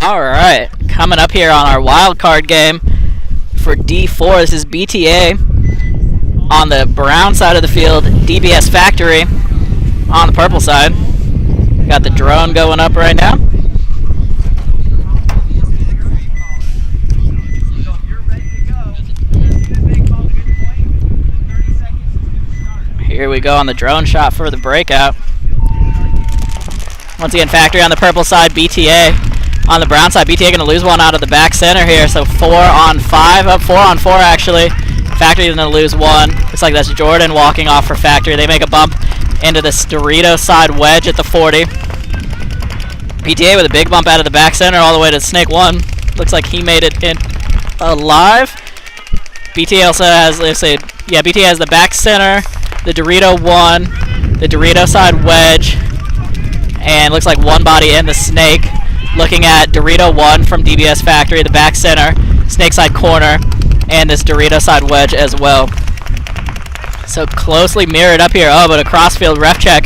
Speaker 1: Alright, coming up here on our wild card game for D4. This is BTA on the brown side of the field, DBS Factory on the purple side. Got the drone going up right now. Here we go on the drone shot for the breakout. Once again, Factory on the purple side, BTA on the brown side. BTA going to lose one out of the back center here, so 4 on 5, up 4 on 4 actually. Factory going to lose one. Looks like that's Jordan walking off for Factory. They make a bump into this Dorito side wedge at the 40. BTA with a big bump out of the back center all the way to Snake 1. Looks like he made it in alive. BTA also has, let's say, yeah, BTA has the back center, the Dorito 1, the Dorito side wedge, and looks like one body in the Snake. Looking at Dorito 1 from DBS Factory, the back center, Snake side corner, and this Dorito side wedge as well. So closely mirrored up here. Oh, but a crossfield ref check.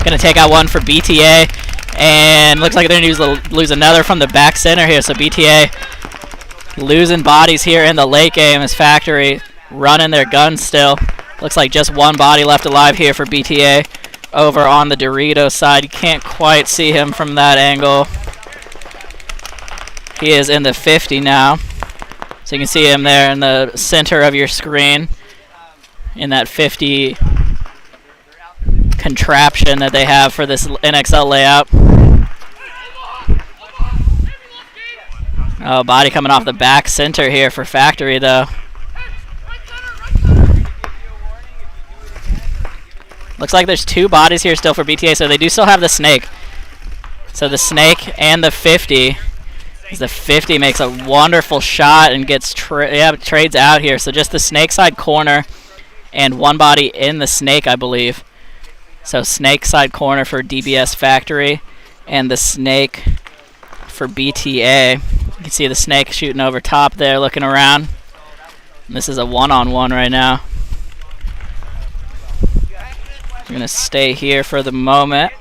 Speaker 1: Going to take out one for BTA. And looks like they're going to lose another from the back center here. So BTA losing bodies here in the late game as Factory running their guns still. Looks like just one body left alive here for BTA over on the Dorito side. You can't quite see him from that angle. He is in the 50 now. So you can see him there in the center of your screen in that 50 contraption that they have for this NXL layout. Oh, body coming off the back center here for Factory though. Looks like there's two bodies here still for BTA, so they do still have the Snake. So the Snake and the 50. The 50 makes a wonderful shot and gets trades out here. So just the Snake side corner and one body in the Snake, I believe. So Snake side corner for DBS Factory and the Snake for BTA. You can see the Snake shooting over top there, looking around. And this is a one-on-one right now. We're going to stay here for the moment.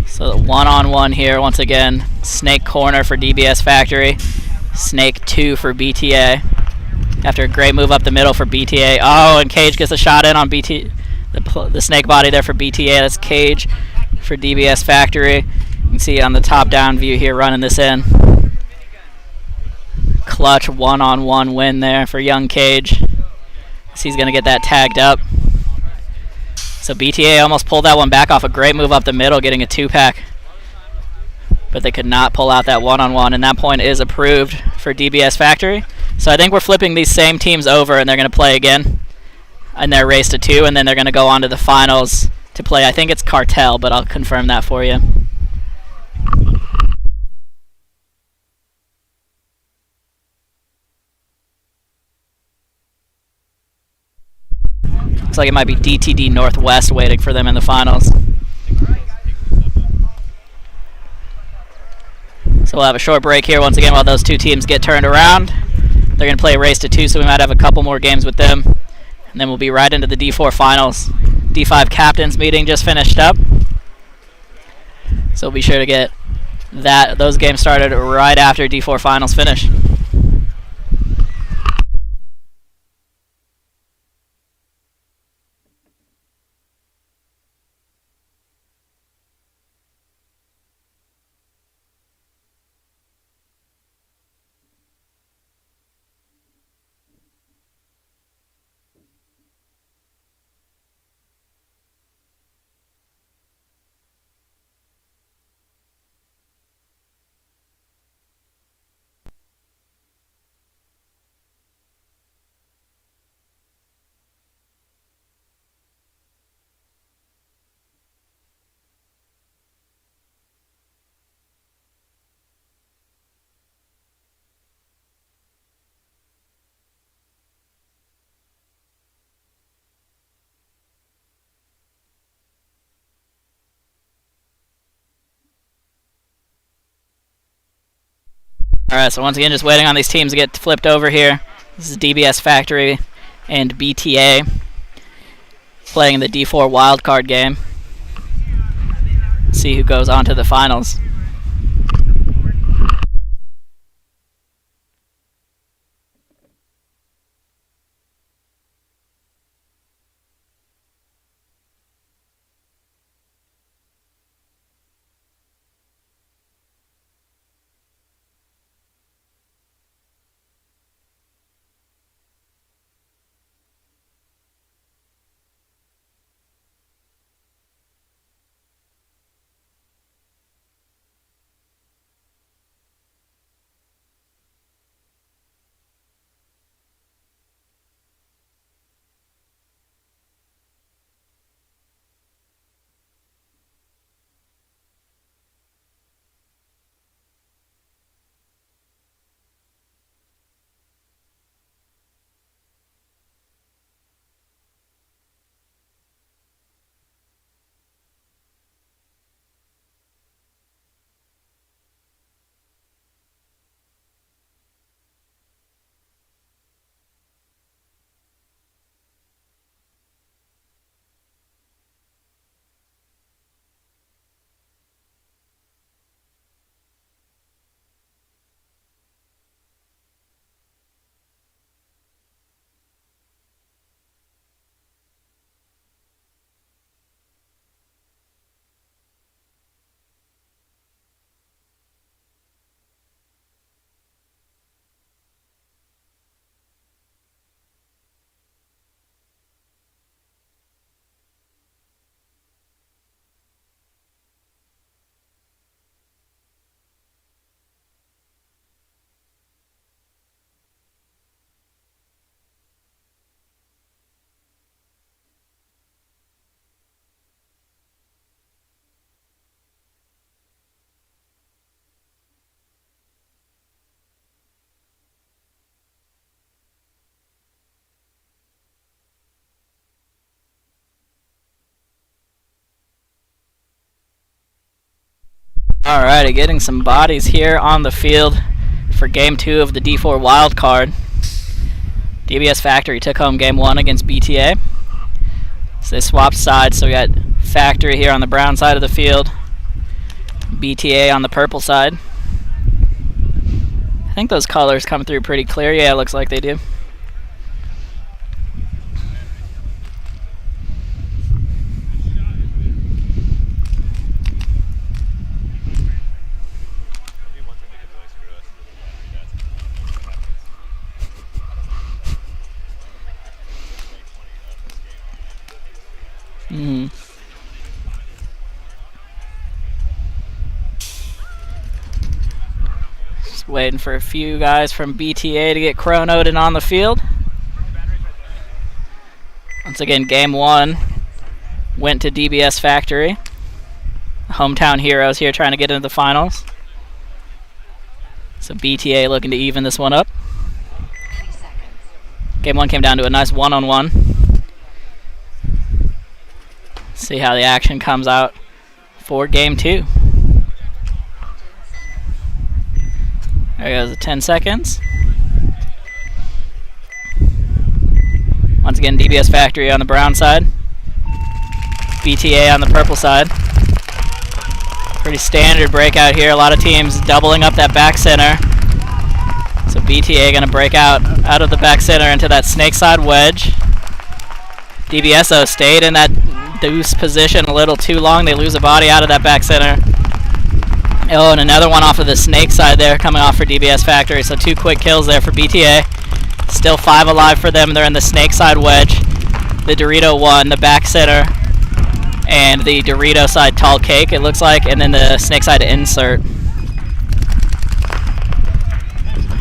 Speaker 1: So the one-on-one here, once again, Snake corner for DBS Factory, Snake 2 for BTA. After a great move up the middle for BTA. Oh, and Cage gets a shot in on BT. The Snake body there for BTA. That's Cage for DBS Factory. You can see on the top-down view here running this in. Clutch one-on-one win there for young Cage. He's going to get that tagged up. So BTA almost pulled that one back off a great move up the middle, getting a 2-pack. But they could not pull out that one-on-one, and that point is approved for DBS Factory. So I think we're flipping these same teams over, and they're going to play again. And they're race to 2, and then they're going to go on to the finals to play. I think it's Cartel, but I'll confirm that for you. Looks like it might be DTD Northwest waiting for them in the finals. So we'll have a short break here once again while those two teams get turned around. They're going to play a race to 2, so we might have a couple more games with them. And then we'll be right into the D4 finals. D5 captains meeting just finished up. So we'll be sure to get those games started right after D4 finals finish. Alright, so once again, just waiting on these teams to get flipped over here. This is DBS Factory and BTA playing in the D4 wildcard game. See who goes on to the finals. Alrighty, getting some bodies here on the field for Game 2 of the D4 wildcard. DBS Factory took home Game 1 against BTA. So they swapped sides, so we got Factory here on the brown side of the field, BTA on the purple side. I think those colors come through pretty clear. Yeah, it looks like they do. Just waiting for a few guys from BTA to get chronoed and on the field. Once again, Game 1 went to DBS Factory. Hometown heroes here trying to get into the finals. So BTA looking to even this one up. Game 1 came down to a nice one-on-one. See how the action comes out for Game 2. There goes the 10 seconds. Once again, DBS Factory on the brown side, BTA on the purple side. Pretty standard breakout here. A lot of teams doubling up that back center. So BTA going to break out of the back center into that snake side wedge. DBSO stayed in that deuce position a little too long. They lose a body out of that back center. Oh, and another one off of the snake side there coming off for DBS Factory. So 2 quick kills there for BTA. Still 5 alive for them. They're in the snake side wedge. The Dorito one, the back center, and the Dorito side tall cake, it looks like, and then the snake side insert.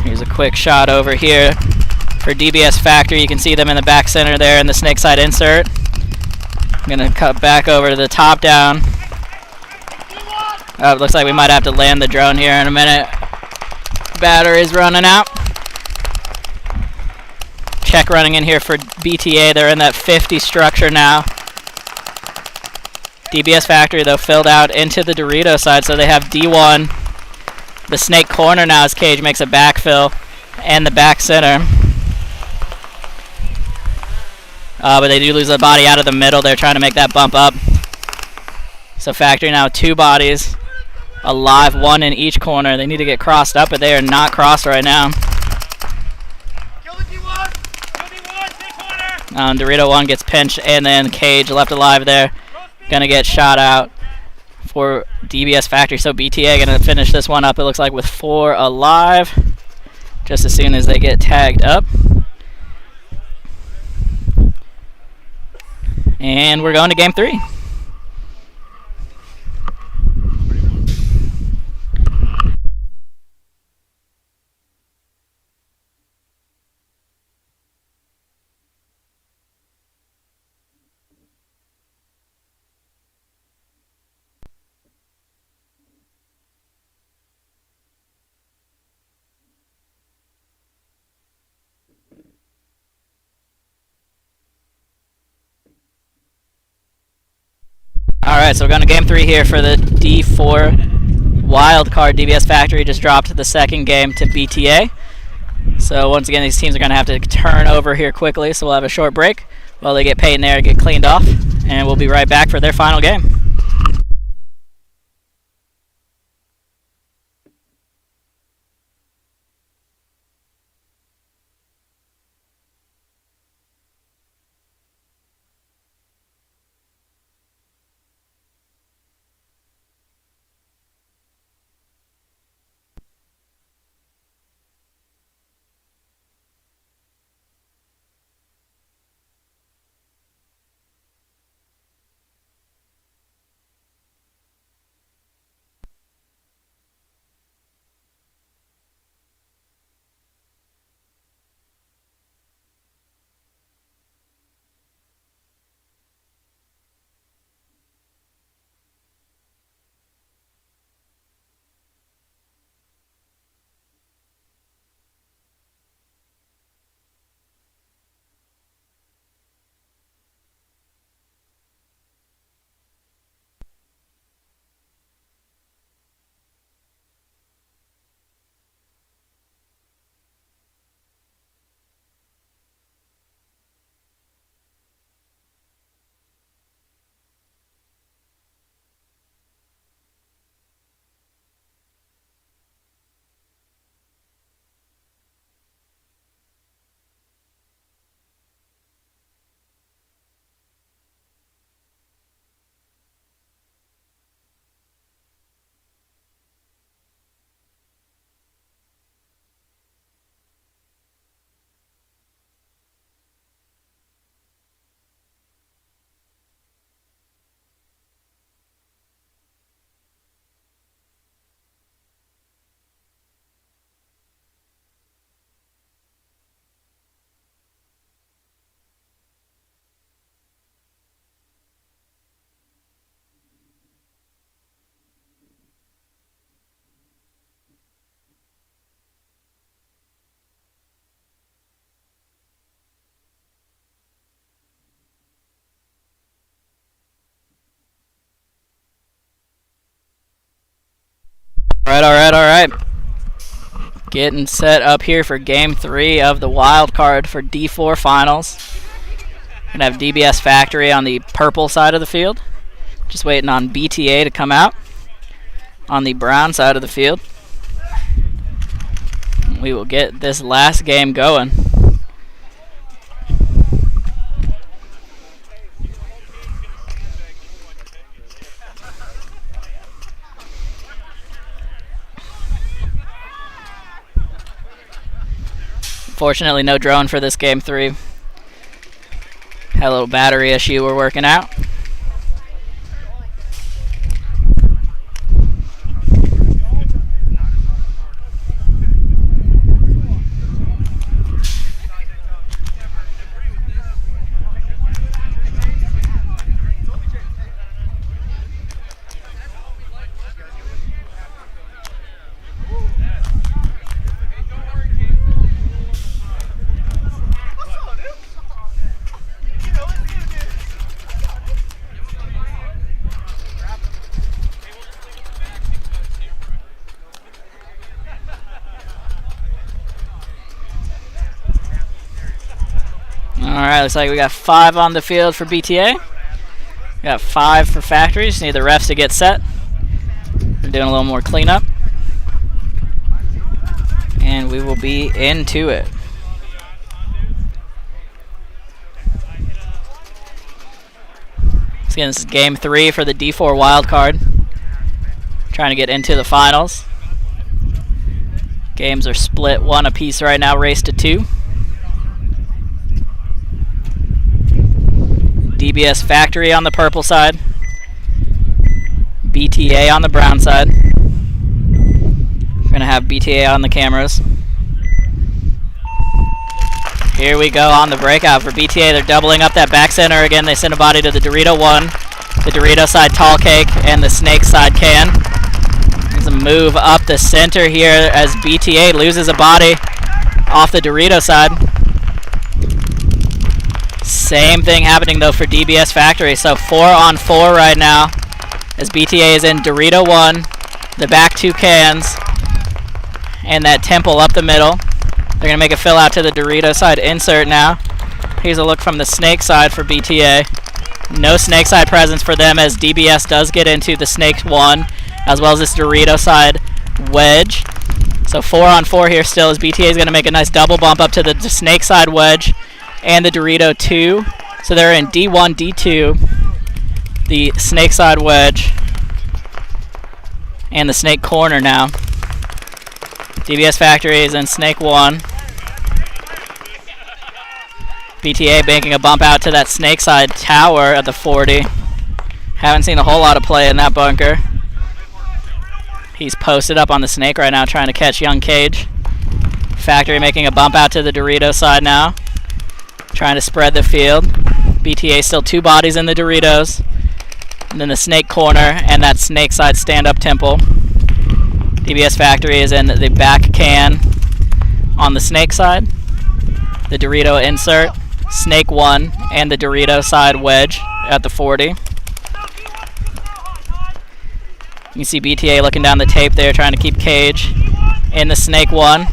Speaker 1: Here's a quick shot over here for DBS Factory. You can see them in the back center there in the snake side insert. I'm going to cut back over to the top down. Oh, it looks like we might have to land the drone here in a minute. Battery's running out. Check running in here for BTA. They're in that 50 structure now. DBS Factory, though, filled out into the Dorito side, so they have D1 the snake corner now as Cage makes a backfill and the back center. But they do lose a body out of the middle. They're trying to make that bump up. So Factory now 2 bodies alive, 1 in each corner. They need to get crossed up, but they are not crossed right now. Dorito 1 gets pinched, and then Cage left alive there. Gonna get shot out for DBS Factory. So BTA gonna finish this one up, it looks like, with 4 alive just as soon as they get tagged up. And we're going to game 3. Alright, so we're going to game 3 here for the D4 wild card. DBS Factory just dropped the second game to BTA. So once again, these teams are going to have to turn over here quickly, so we'll have a short break while they get Peyton there to get cleaned off, and we'll be right back for their final game. Alright. Getting set up here for game 3 of the wild card for D4 finals. Gonna have DBS Factory on the purple side of the field. Just waiting on BTA to come out on the brown side of the field. We will get this last game going. Fortunately, no drone for this game 3. Had a little battery issue we're working out. Alright, looks like we got 5 on the field for BTA. We got 5 for Factory. Just need the refs to get set. We're doing a little more cleanup. And we will be into it. So again, this is game 3 for the D4 wildcard. Trying to get into the finals. Games are split 1 apiece right now, race to 2. DBS Factory on the purple side. BTA on the brown side. We're going to have BTA on the cameras. Here we go on the breakout for BTA. They're doubling up that back center again. They send a body to the Dorito 1, the Dorito side tall cake, and the snake side can. There's a move up the center here as BTA loses a body off the Dorito side. Same thing happening though for DBS Factory. So 4 on 4 right now as BTA is in Dorito 1, the back 2 cans, and that temple up the middle. They're going to make a fill out to the Dorito side insert now. Here's a look from the snake side for BTA. No snake side presence for them as DBS does get into the snake 1 as well as this Dorito side wedge. So 4 on 4 here still as BTA is going to make a nice double bump up to the snake side wedge and the Dorito 2. So they're in D1, D2, the snake side wedge, and the snake corner now. DBS Factory is in snake 1. BTA banking a bump out to that snake side tower at the 40. Haven't seen a whole lot of play in that bunker. He's posted up on the snake right now trying to catch young Cage. Factory making a bump out to the Dorito side now. Trying to spread the field. BTA still 2 bodies in the Doritos. And then the snake corner and that snake side stand-up temple. DBS Factory is in the back can on the snake side. The Dorito insert, snake 1, and the Dorito side wedge at the 40. You can see BTA looking down the tape there trying to keep Cage in the snake 1.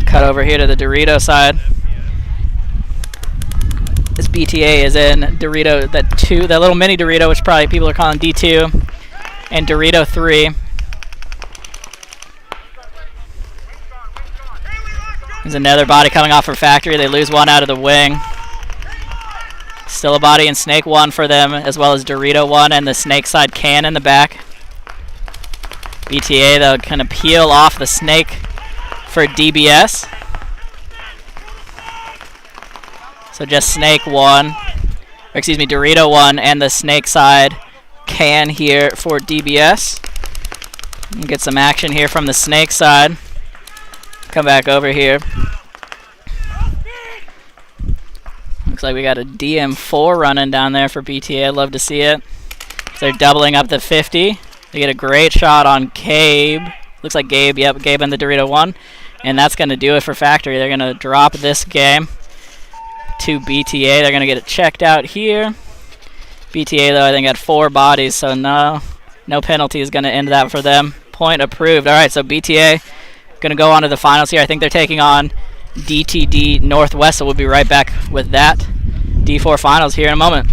Speaker 1: Cut over here to the Dorito side. This BTA is in Dorito, that little mini Dorito, which probably people are calling D2, and Dorito 3. There's another body coming off for Factory. They lose 1 out of the wing. Still a body in snake 1 for them, as well as Dorito 1 and the snake side can in the back. BTA, though, kind of peel off the snake for DBS. So just snake 1, or excuse me, Dorito 1 and the snake side can here for DBS. And get some action here from the snake side. Come back over here. Looks like we got a DM4 running down there for BTA. I'd love to see it. So they're doubling up the 50. They get a great shot on Gabe. Looks like Gabe, yep, Gabe and the Dorito 1. And that's going to do it for Factory. They're going to drop this game to BTA. They're going to get it checked out here. BTA, though, I think had 4 bodies, so no penalty is going to end that for them. Point approved. All right, so BTA going to go on to the finals here. I think they're taking on DTD Northwest, so we'll be right back with that D4 finals here in a moment.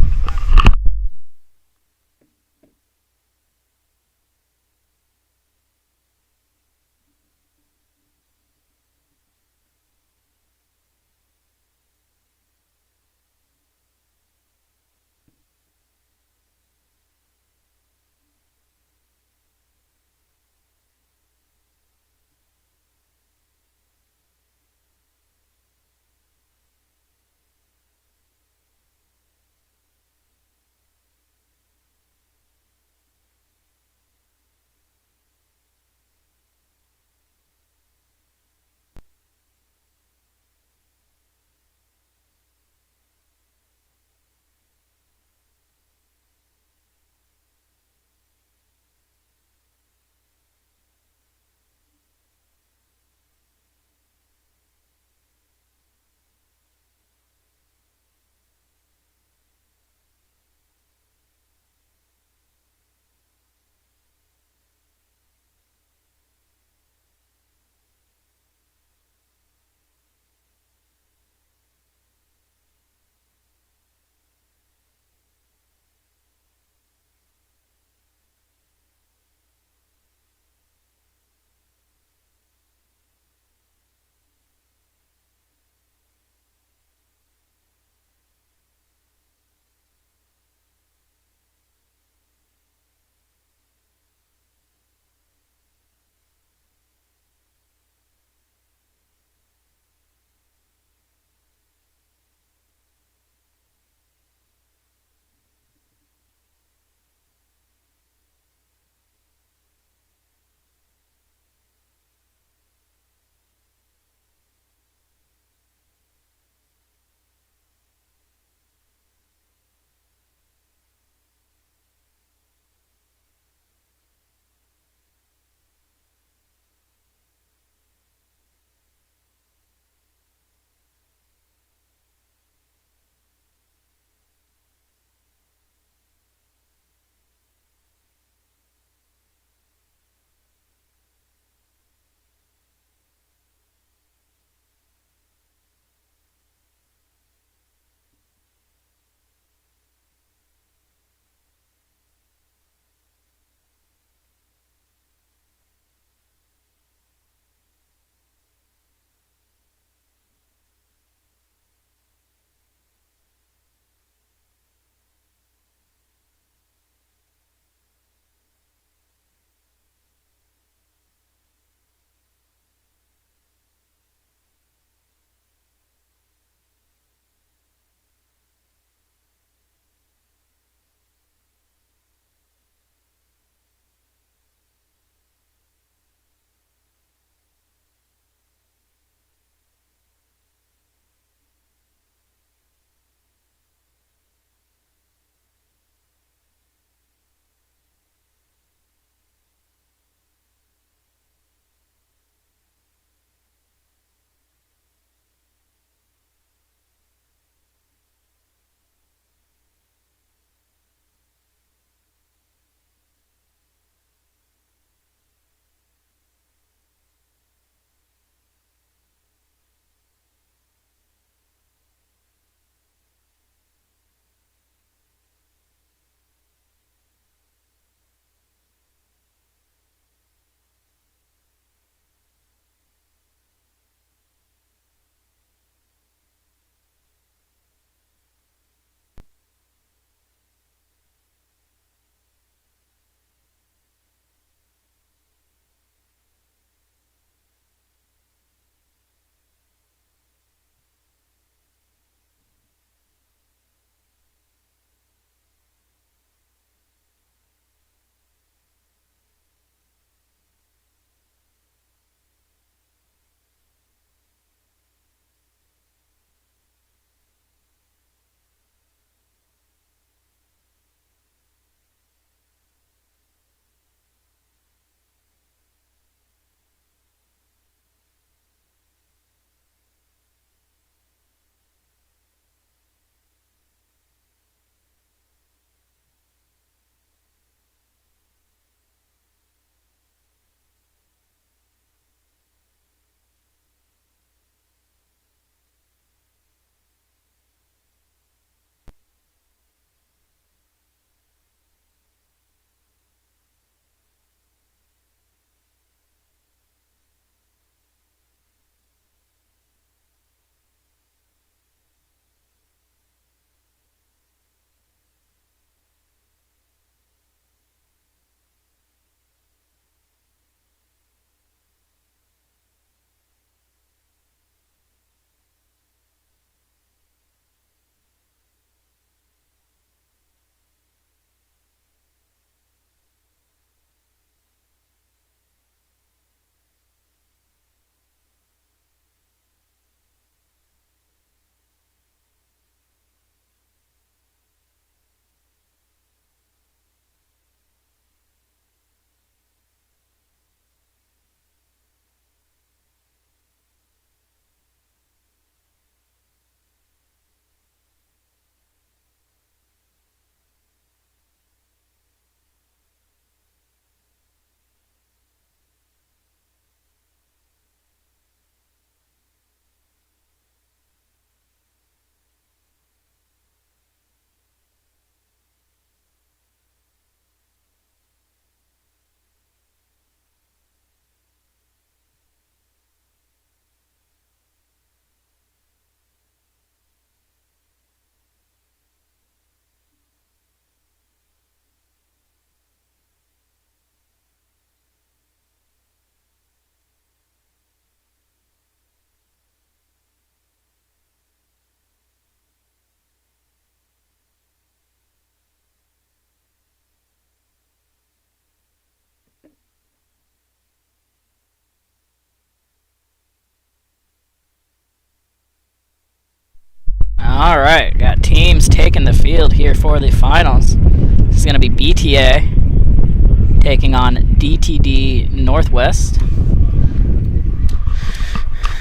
Speaker 1: All right, got teams taking the field here for the finals. This is going to be BTA taking on DTD Northwest.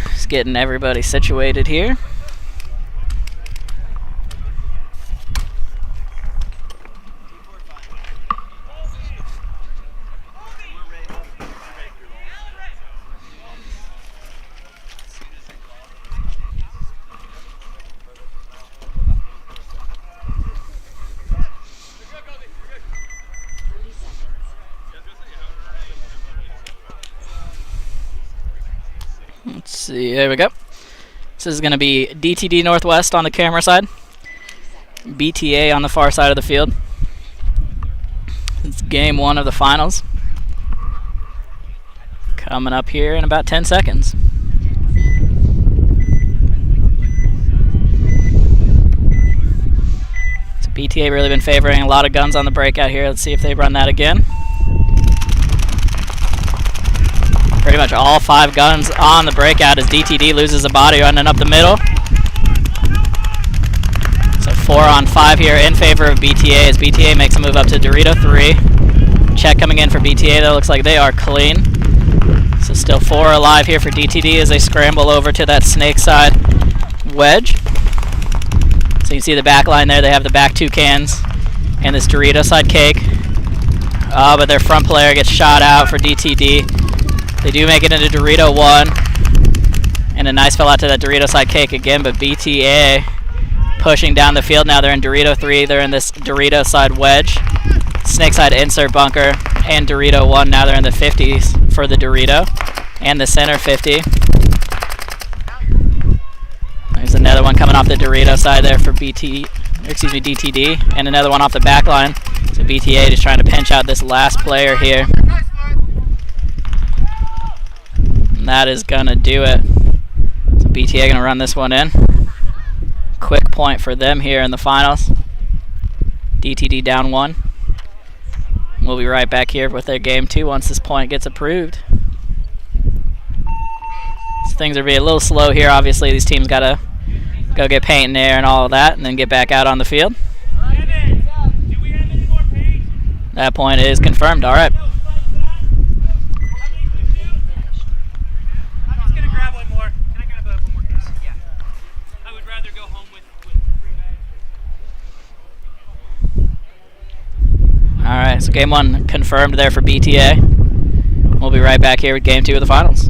Speaker 1: Just getting everybody situated here. Let's see, there we go. This is going to be DTD Northwest on the camera side, BTA on the far side of the field. It's game 1 of the finals. Coming up here in about 10 seconds. So BTA really been favoring a lot of guns on the breakout here. Let's see if they run that again. Pretty much all 5 guns on the breakout as DTD loses a body running up the middle. So 4 on 5 here in favor of BTA as BTA makes a move up to Dorito 3. Check coming in for BTA though, looks like they are clean. So still 4 alive here for DTD as they scramble over to that snake side wedge. So you can see the back line there, they have the back 2 cans and this Dorito side cake. But their front player gets shot out for DTD. They do make it into Dorito 1. And a nice fill out to that Dorito side cake again, but BTA pushing down the field. Now they're in Dorito 3. They're in this Dorito side wedge. Snake side insert bunker and Dorito 1. Now they're in the 50s for the Dorito. And the center 50. There's another one coming off the Dorito side there for DTD. And another one off the back line. So BTA just trying to pinch out this last player here. And that is gonna do it. So BTA gonna run this one in. Quick point for them here in the finals. DTD down 1. We'll be right back here with their game 2 once this point gets approved. So things are being a little slow here. Obviously these teams gotta go get paint in there and all of that and then get back out on the field. That point is confirmed. All right. Alright, so game 1 confirmed there for BTA. We'll be right back here with game 2 of the finals.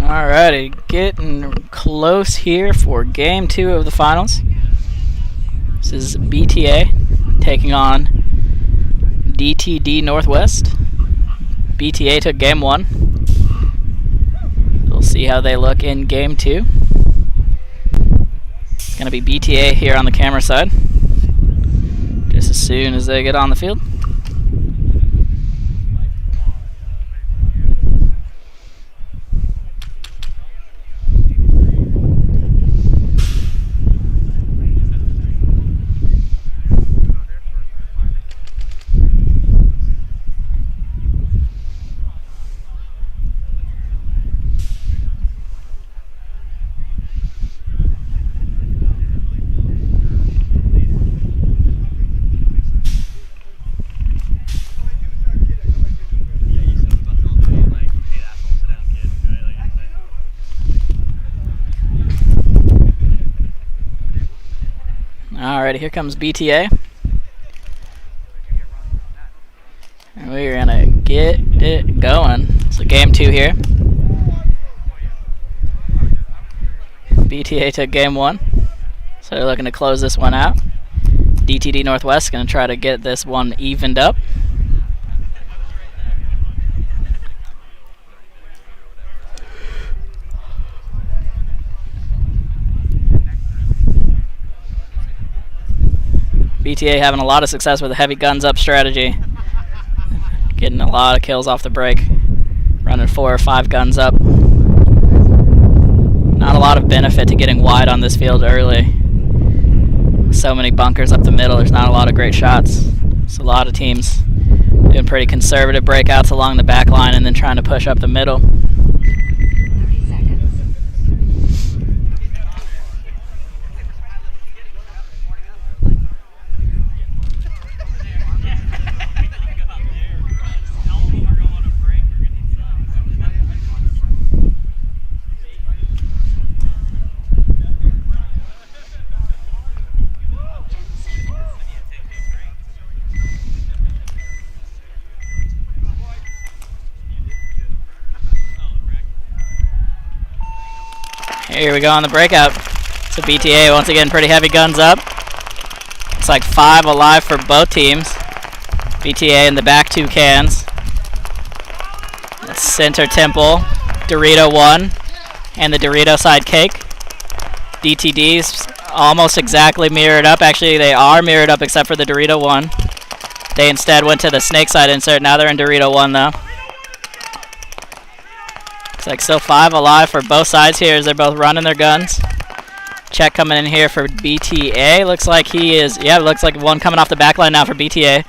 Speaker 1: Alrighty, getting close here for game 2 of the finals. This is BTA taking on DTD Northwest. BTA took game 1. We'll see how they look in game 2. It's going to be BTA here on the camera side, just as soon as they get on the field. Alright, here comes BTA. And we're gonna get it going. So game 2 here. BTA took game 1. So they're looking to close this one out. DTD Northwest gonna try to get this one evened up. BTA having a lot of success with the heavy guns up strategy. Getting a lot of kills off the break. Running 4 or 5 guns up. Not a lot of benefit to getting wide on this field early. So many bunkers up the middle, there's not a lot of great shots. So a lot of teams doing pretty conservative breakouts along the back line and then trying to push up the middle. Here we go on the breakout. So BTA once again pretty heavy guns up. It's like 5 alive for both teams. BTA in the back 2 cans. That's Center Temple, Dorito 1, and the Dorito side cake. DTD's almost exactly mirrored up. Actually, they are mirrored up except for the Dorito 1. They instead went to the snake side insert. Now they're in Dorito 1 though. Looks like still 5 alive for both sides here as they're both running their guns. Check coming in here for BTA. Looks like he is, yeah, looks like one coming off the back line now for BTA.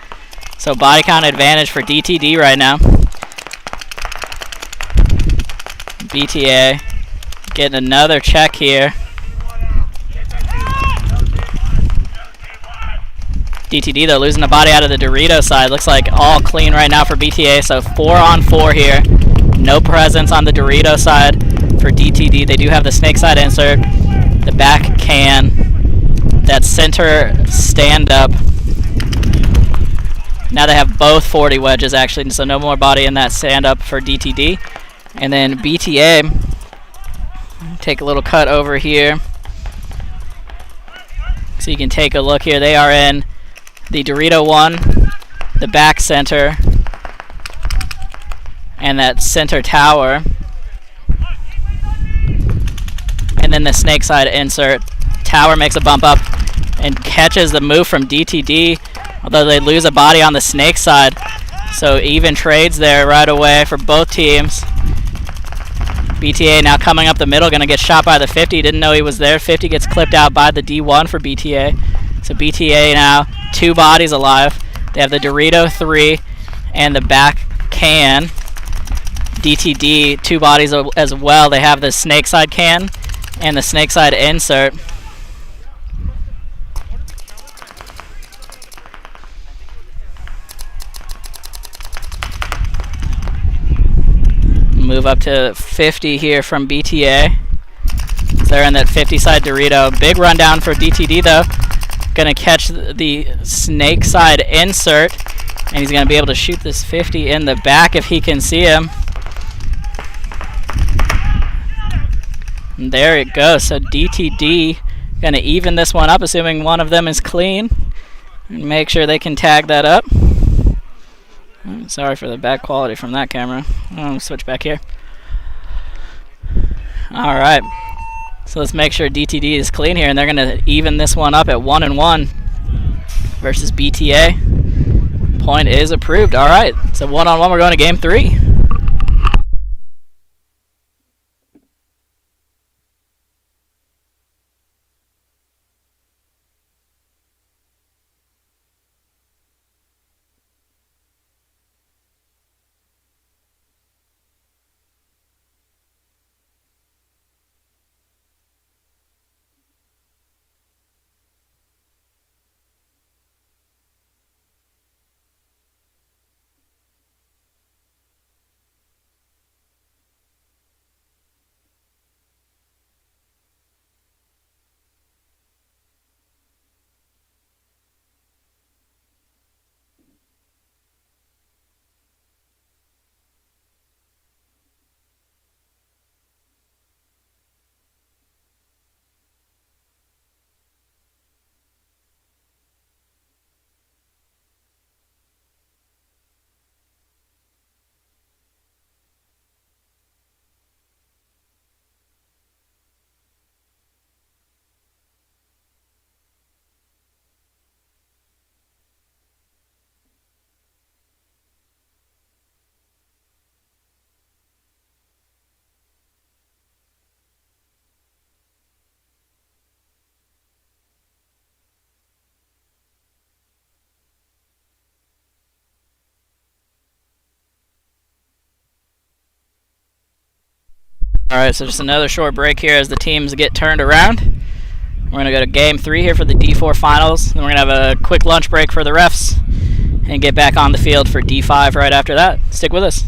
Speaker 1: So body count advantage for DTD right now. BTA getting another check here. DTD though losing the body out of the Dorito side. Looks like all clean right now for BTA. So 4 on 4 here. No presence on the Dorito side for DTD. They do have the snake side insert, the back can, that center stand up. Now they have both 40 wedges actually, so no more body in that stand up for DTD. And then BTA, take a little cut over here. So you can take a look here. They are in the Dorito 1, the back center, and that center tower, and then the snake side insert. Tower makes a bump up and catches the move from DTD, although they lose a body on the snake side. So even trades there right away for both teams. BTA now coming up the middle, gonna get shot by the 50. Didn't know he was there. 50 gets clipped out by the D1 for BTA. So BTA now 2 bodies alive. They have the Dorito 3 and the back can. DTD 2 bodies as well. They have the snake side can and the snake side insert. Move up to 50 here from BTA. They're in that 50 side Dorito. Big rundown for DTD though. Gonna catch the snake side insert, and he's gonna be able to shoot this 50 in the back if he can see him. And there it goes. So DTD going to even this one up, assuming one of them is clean. And make sure they can tag that up. I'm sorry for the bad quality from that camera. I'll switch back here. Alright. So let's make sure DTD is clean here, and they're going to even this one up at 1-1 versus BTA. Point is approved. Alright. So 1-on-1, we're going to game 3. Alright, so just another short break here as the teams get turned around. We're going to go to game 3 here for the D4 finals. Then we're going to have a quick lunch break for the refs and get back on the field for D5 right after that. Stick with us.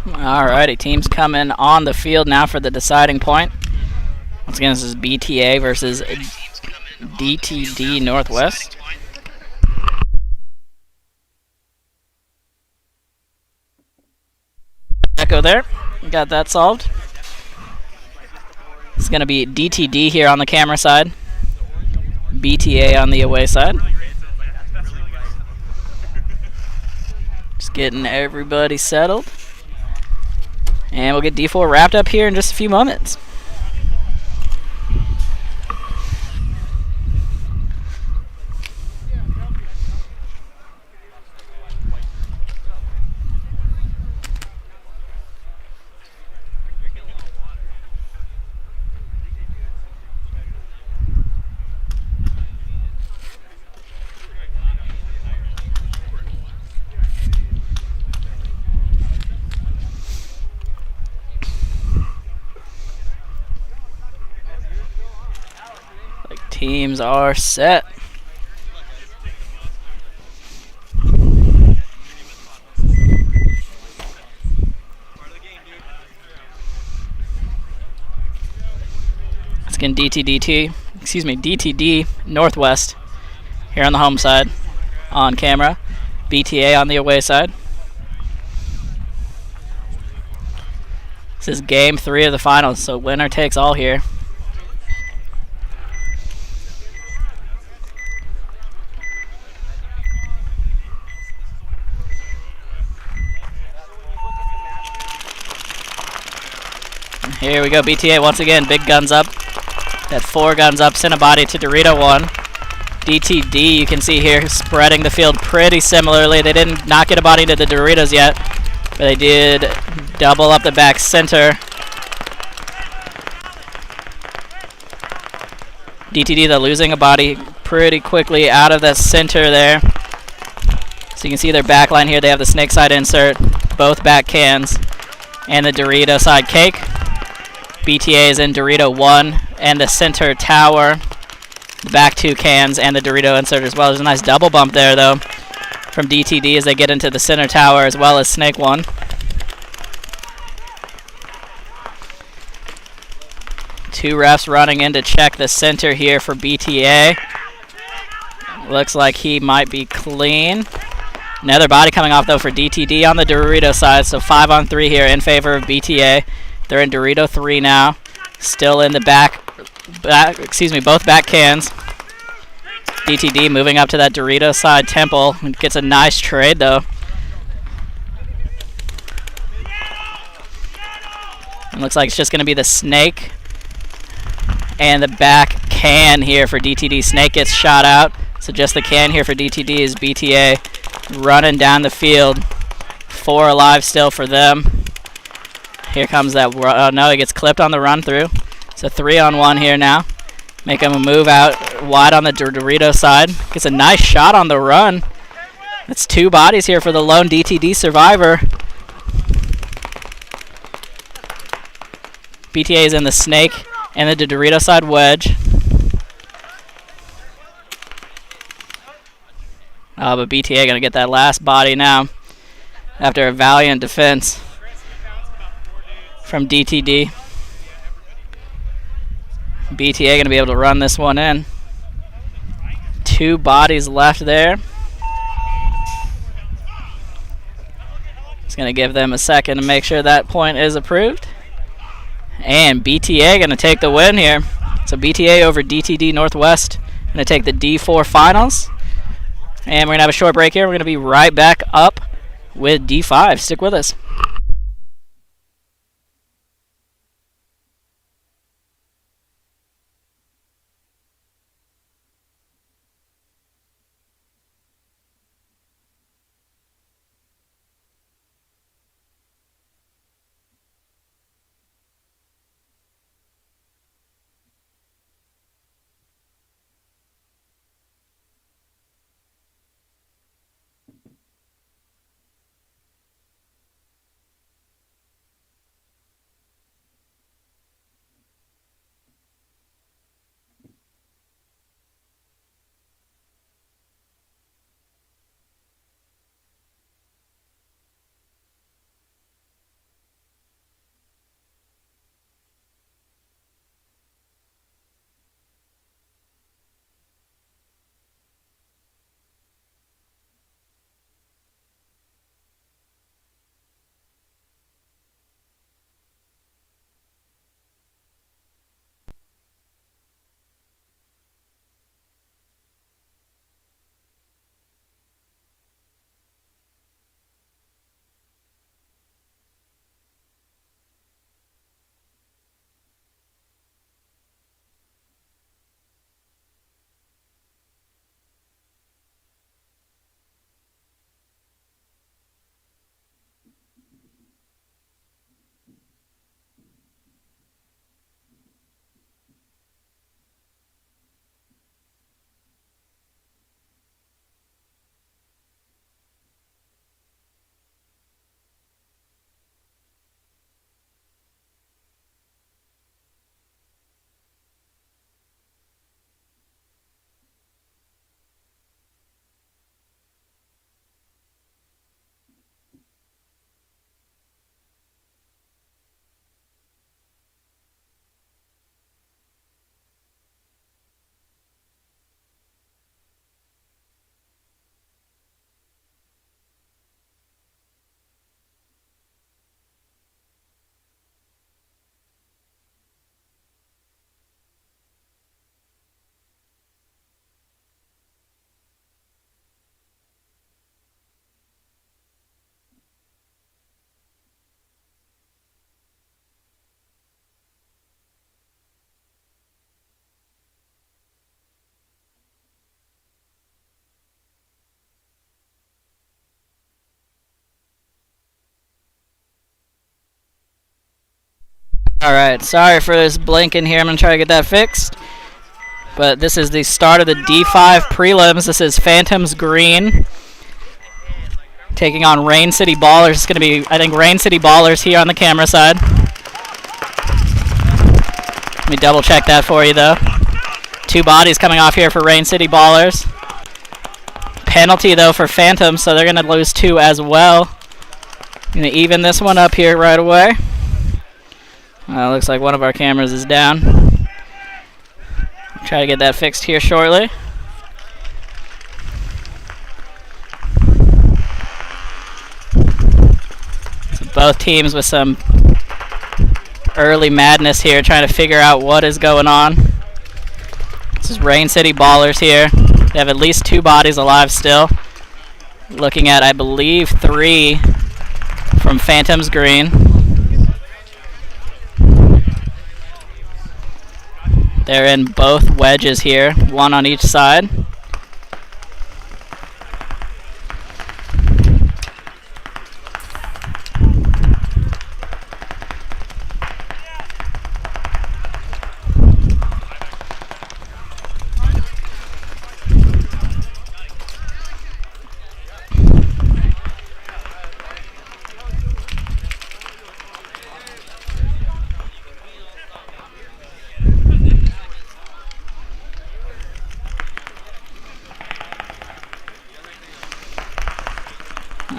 Speaker 1: Alrighty, teams coming on the field now for the deciding point. Once again, this is BTA versus DTD Northwest. echo there. Got that solved. It's going to be DTD here on the camera side. BTA on the away side. Just getting everybody settled. And we'll get D4 wrapped up here in just a few moments. Teams are set. It's again DTD Northwest here on the home side on camera. BTA on the away side. This is game 3 of the finals, so winner takes all here. Here we go, BTA once again, big guns up. That 4 guns up, sent a body to Dorito 1. DTD, you can see here, spreading the field pretty similarly. They didn't not get a body to the Doritos yet, but they did double up the back center. DTD, though, losing a body pretty quickly out of the center there. So you can see their back line here. They have the snake side insert, both back cans, and the Dorito side cake. BTA is in Dorito 1 and the center tower, the back 2 cans, and the Dorito insert as well. There's a nice double bump there, though, from DTD as they get into the center tower as well as Snake 1. Two refs running in to check the center here for BTA. Looks like he might be clean. Another body coming off, though, for DTD on the Dorito side, so 5 on 3 here in favor of BTA. They're in Dorito 3 now. Still in the both back cans. DTD moving up to that Dorito side temple. Gets a nice trade, though. It looks like it's just going to be the snake and the back can here for DTD. Snake gets shot out, so just the can here for DTD is BTA running down the field. 4 alive still for them. Here comes that, no, he gets clipped on the run through. So 3 on 1 here now. Make him a move out wide on the Dorito side. Gets a nice shot on the run. That's 2 bodies here for the lone DTD survivor. BTA is in the snake and the Dorito side wedge. But BTA going to get that last body now after a valiant defense from DTD. BTA going to be able to run this one in. 2 bodies left there. Just going to give them a second to make sure that point is approved. And BTA going to take the win here. So BTA over DTD Northwest. Going to take the D4 finals. And we're going to have a short break here. We're going to be right back up with D5. Stick with us. Alright, sorry for this blinking here. I'm going to try to get that fixed. But this is the start of the D5 prelims. This is Phantoms Green taking on Rain City Ballers. It's going to be, I think, Rain City Ballers here on the camera side. Let me double check that for you, though. 2 bodies coming off here for Rain City Ballers. Penalty, though, for Phantoms, so they're going to lose 2 as well. Going to even this one up here right away. Looks like one of our cameras is down. Try to get that fixed here shortly. So both teams with some early madness here, trying to figure out what is going on. This is Rain City Ballers here. They have at least 2 bodies alive still. Looking at, I believe, 3 from Phantoms Green. They're in both wedges here, 1 on each side.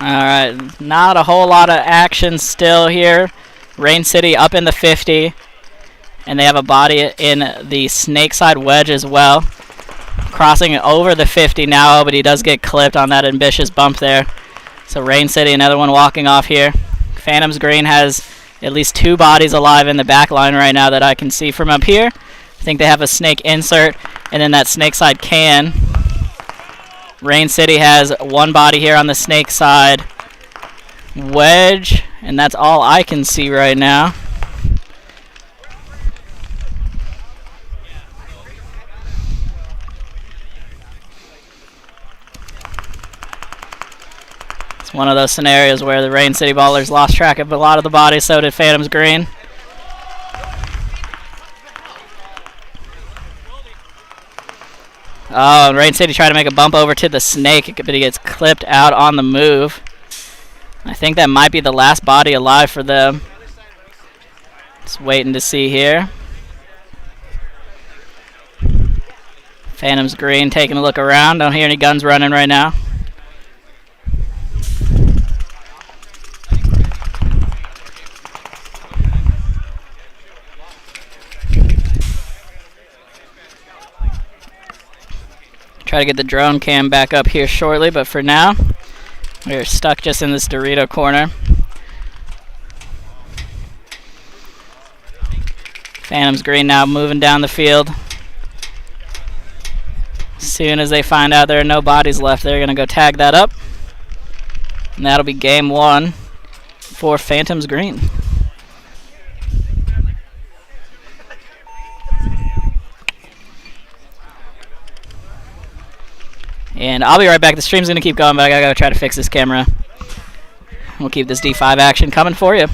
Speaker 1: Alright, not a whole lot of action still here. Rain City up in the 50. And they have a body in the snake side wedge as well. Crossing over the 50 now, but he does get clipped on that ambitious bump there. So Rain City, another one walking off here. Phantoms Green has at least 2 bodies alive in the back line right now that I can see from up here. I think they have a snake insert, and then that snake side can. Rain City has 1 body here on the snake side wedge, and that's all I can see right now. It's one of those scenarios where the Rain City Ballers lost track of a lot of the bodies, so did Phantoms Green. Oh, and Rain City trying to make a bump over to the snake, but he gets clipped out on the move. I think that might be the last body alive for them. Just waiting to see here. Phantoms Green taking a look around. Don't hear any guns running right now. Try to get the drone cam back up here shortly, but for now, we're stuck just in this Dorito corner. Phantoms Green now moving down the field. As soon as they find out there are no bodies left, they're going to go tag that up. And that'll be game 1 for Phantoms Green. And I'll be right back. The stream's going to keep going, but I got to go try to fix this camera. We'll keep this D5 action coming for you.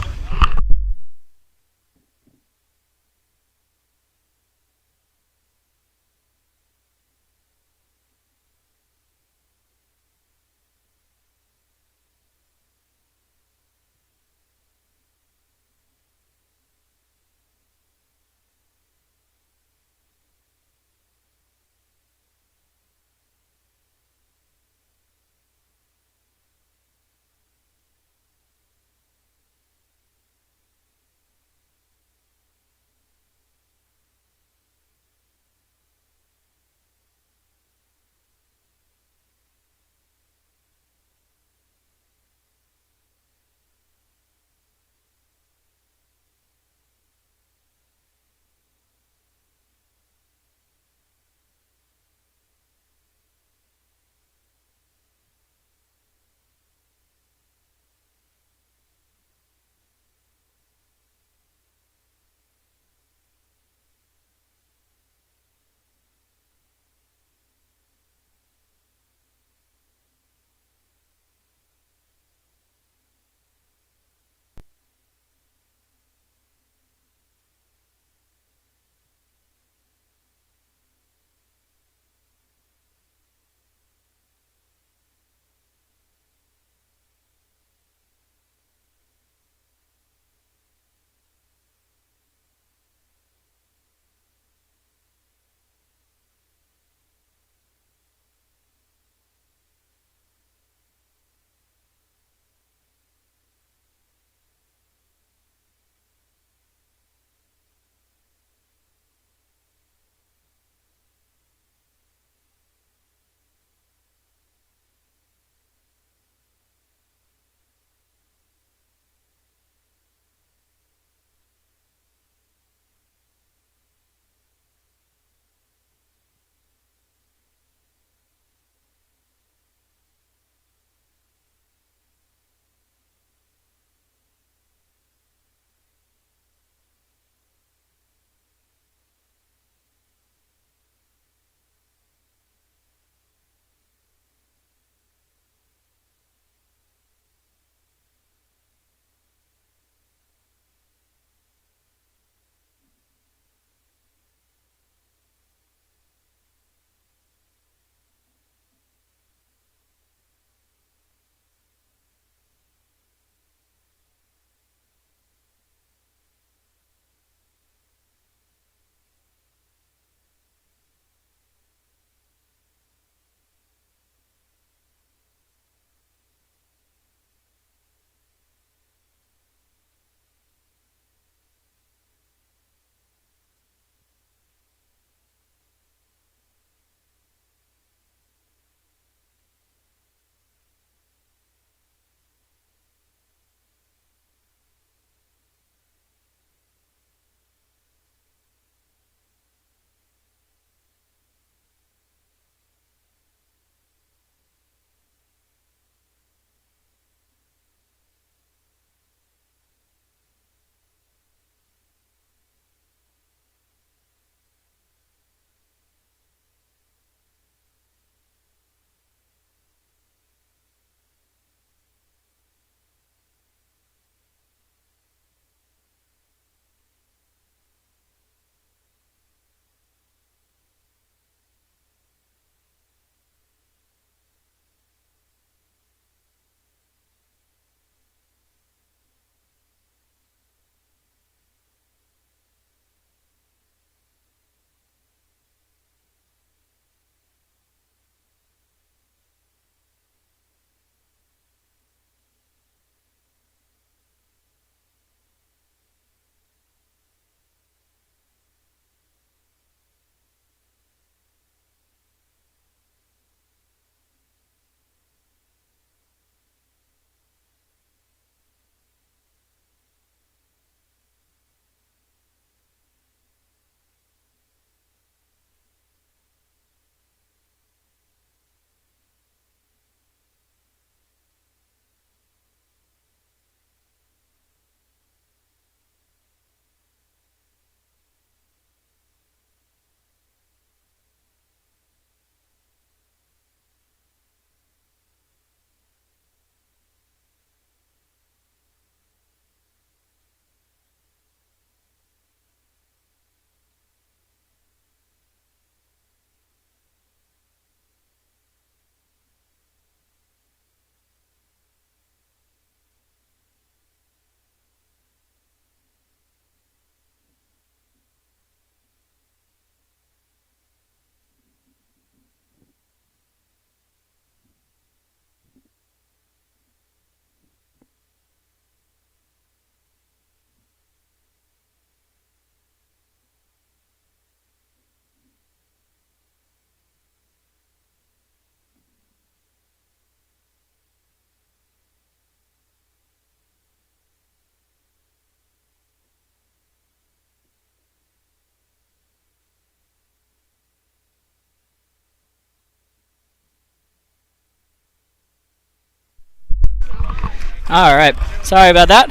Speaker 1: Alright, sorry about that.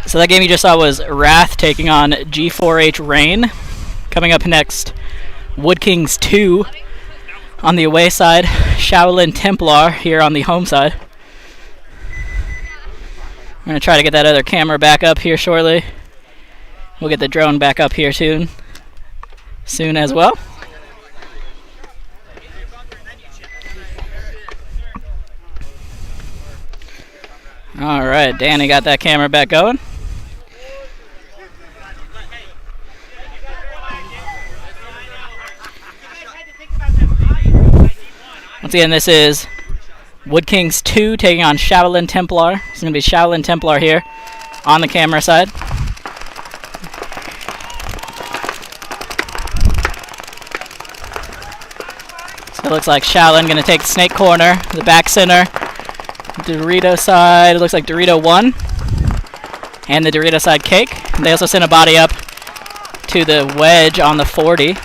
Speaker 1: So that game you just saw was Wrath taking on G4H Rain. Coming up next, Wood Kings 2 on the away side, Shaolin Templar here on the home side. I'm going to try to get that other camera back up here shortly. We'll get the drone back up here soon as well. Alright, Danny got that camera back going. Once again, this is Wood Kings 2 taking on Shaolin Templar. It's going to be Shaolin Templar here on the camera side. So it looks like Shaolin going to take snake corner, the back center. Dorito side, it looks like Dorito 1 and the Dorito side cake. They also sent a body up to the wedge on the 40.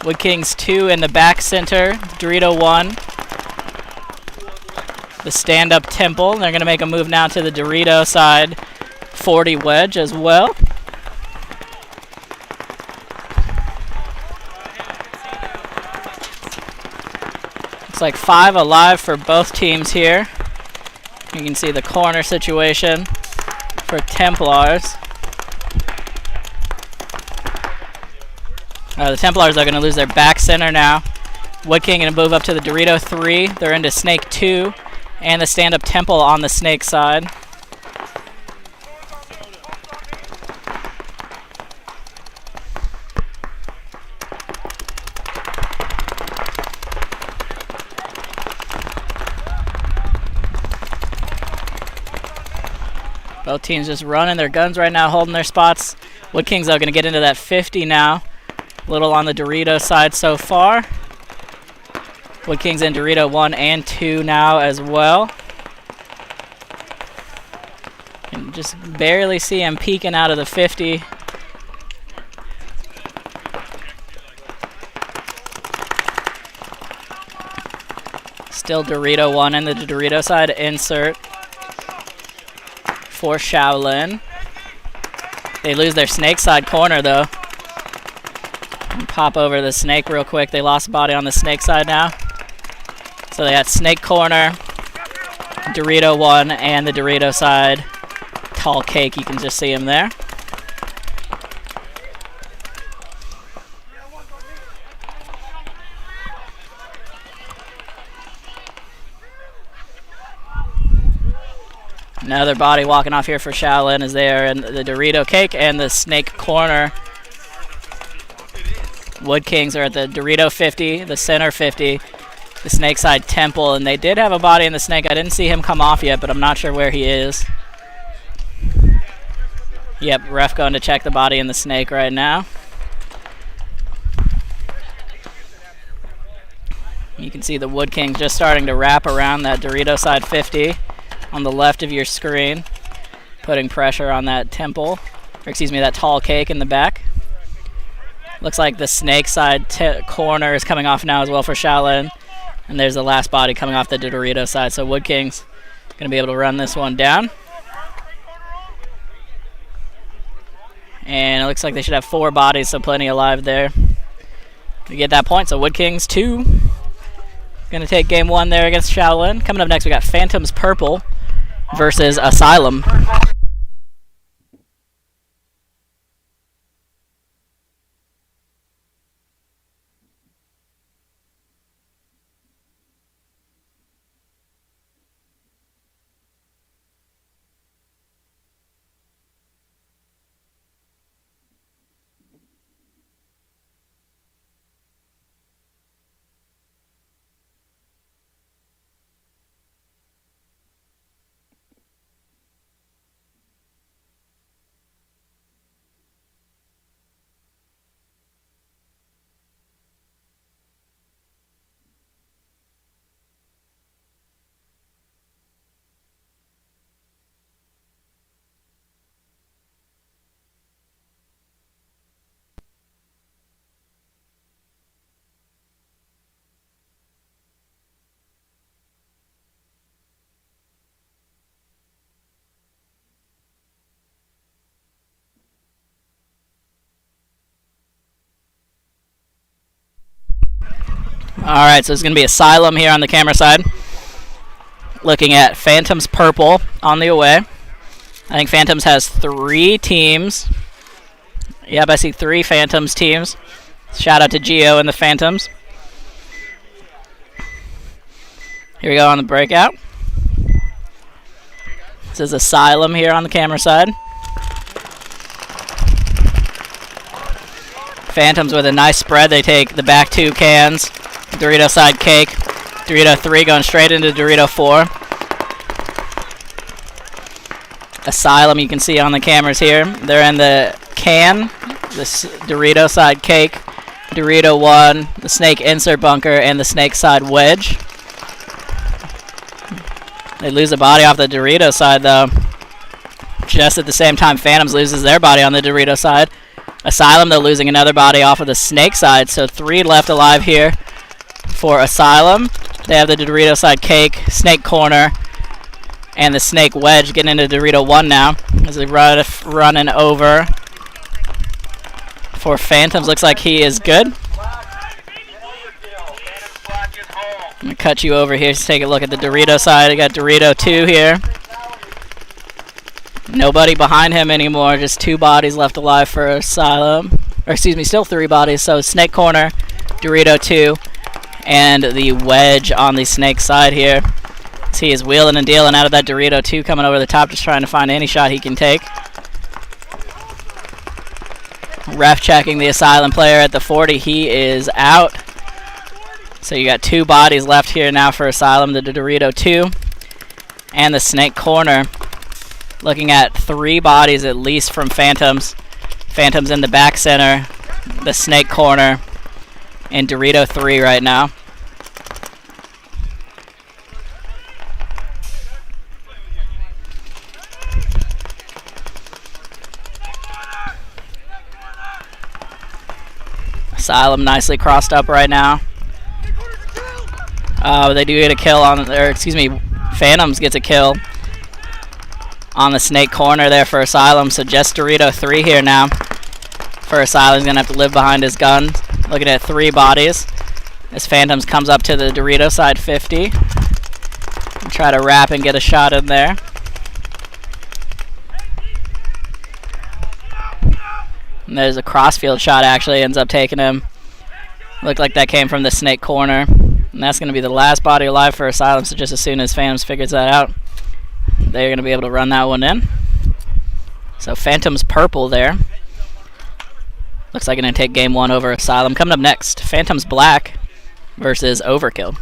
Speaker 1: Wood Kings 2 in the back center, Dorito 1. The stand-up temple. They're going to make a move now to the Dorito side 40 wedge as well. Looks like 5 alive for both teams here. You can see the corner situation for Templars. The Templars are going to lose their back center now. Wood King going to move up to the Dorito 3. They're into Snake 2 and the stand-up temple on the Snake side. Both teams just running their guns right now, holding their spots. Wood Kings are going to get into that 50 now. A little on the Dorito side so far. Wood Kings in Dorito 1 and 2 now as well. You can just barely see him peeking out of the 50. Still Dorito 1 in the Dorito side insert for Shaolin. They lose their snake side corner though. Pop over the snake real quick. They lost a body on the snake side now. So they got snake corner, Dorito 1, and the Dorito side tall cake. You can just see him there. Another body walking off here for Shaolin is there, and the Dorito cake and the snake corner. Wood Kings are at the Dorito 50, the center 50, the snake side temple, and they did have a body in the snake. I didn't see him come off yet, but I'm not sure where he is. Yep, ref going to check the body in the snake right now. You can see the Wood Kings just starting to wrap around that Dorito side 50 on the left of your screen, putting pressure on that temple, or excuse me, that tall cake in the back. Looks like the snake side corner is coming off now as well for Shaolin. And there's the last body coming off the Dorito side. So Wood Kings going to be able to run this one down. And it looks like they should have 4 bodies, so plenty alive there to get that point. So Wood Kings 2 going to take game 1 there against Shaolin. Coming up next, we got Phantoms Purple versus Asylum. Alright, so it's going to be Asylum here on the camera side. Looking at Phantoms Purple on the away. I think Phantoms has 3 teams. Yep, I see 3 Phantoms teams. Shout out to Gio and the Phantoms. Here we go on the breakout. This is Asylum here on the camera side. Phantoms with a nice spread. They take the back 2 cans. Dorito side cake. Dorito 3 going straight into Dorito 4. Asylum, you can see on the cameras here. They're in the can, this Dorito side cake, Dorito 1, the snake insert bunker, and the snake side wedge. They lose a body off the Dorito side, though. Just at the same time, Phantoms loses their body on the Dorito side. Asylum, they're losing another body off of the snake side, so 3 left alive here for Asylum. They have the Dorito side cake, snake corner, and the snake wedge getting into Dorito 1 now as they running over for Phantoms. Looks like he is good. I'm going to cut you over here to take a look at the Dorito side. I got Dorito 2 here. Nobody behind him anymore, just 2 bodies left alive for Asylum. Or excuse me, still 3 bodies. So snake corner, Dorito 2, and the wedge on the snake side here. He is wheeling and dealing out of that Dorito 2, coming over the top, just trying to find any shot he can take. Ref checking the Asylum player at the 40. He is out. So you got 2 bodies left here now for Asylum, the Dorito 2 and the snake corner. Looking at 3 bodies at least from Phantoms. Phantoms in the back center, the snake corner, and Dorito 3 right now. Asylum nicely crossed up right now. They do get a kill on, or excuse me, Phantoms gets a kill on the snake corner there for Asylum. So just Dorito 3 here now for Asylum. He's going to have to live behind his gun. Looking at 3 bodies as Phantoms comes up to the Dorito side 50. And try to wrap and get a shot in there. And there's a crossfield shot, actually ends up taking him. Looked like that came from the snake corner. And that's going to be the last body alive for Asylum, so just as soon as Phantoms figures that out, they're going to be able to run that one in. So Phantoms Purple there. Looks like going to take game 1 over Asylum. Coming up next, Phantoms Black versus Overkill.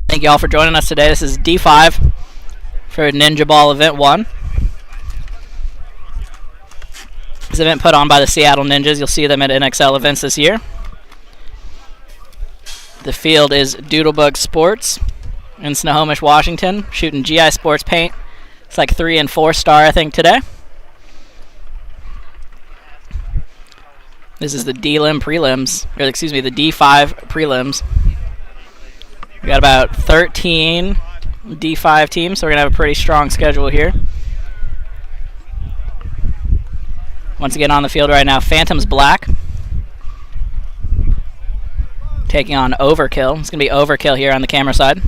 Speaker 1: Thank you all for joining us today. This is D5 for Ninjaball Event 1. This event put on by the Seattle Ninjas. You'll see them at NXL events this year. The field is Doodlebug Sports in Snohomish, Washington, shooting GI Sports paint. It's like 3 and 4 star, I think, today. This is the D-Lim prelims, or excuse me, the D5 prelims. We got about 13 D5 teams, so we're going to have a pretty strong schedule here. Once again on the field right now, Phantoms Black taking on Overkill. It's going to be Overkill here on the camera side.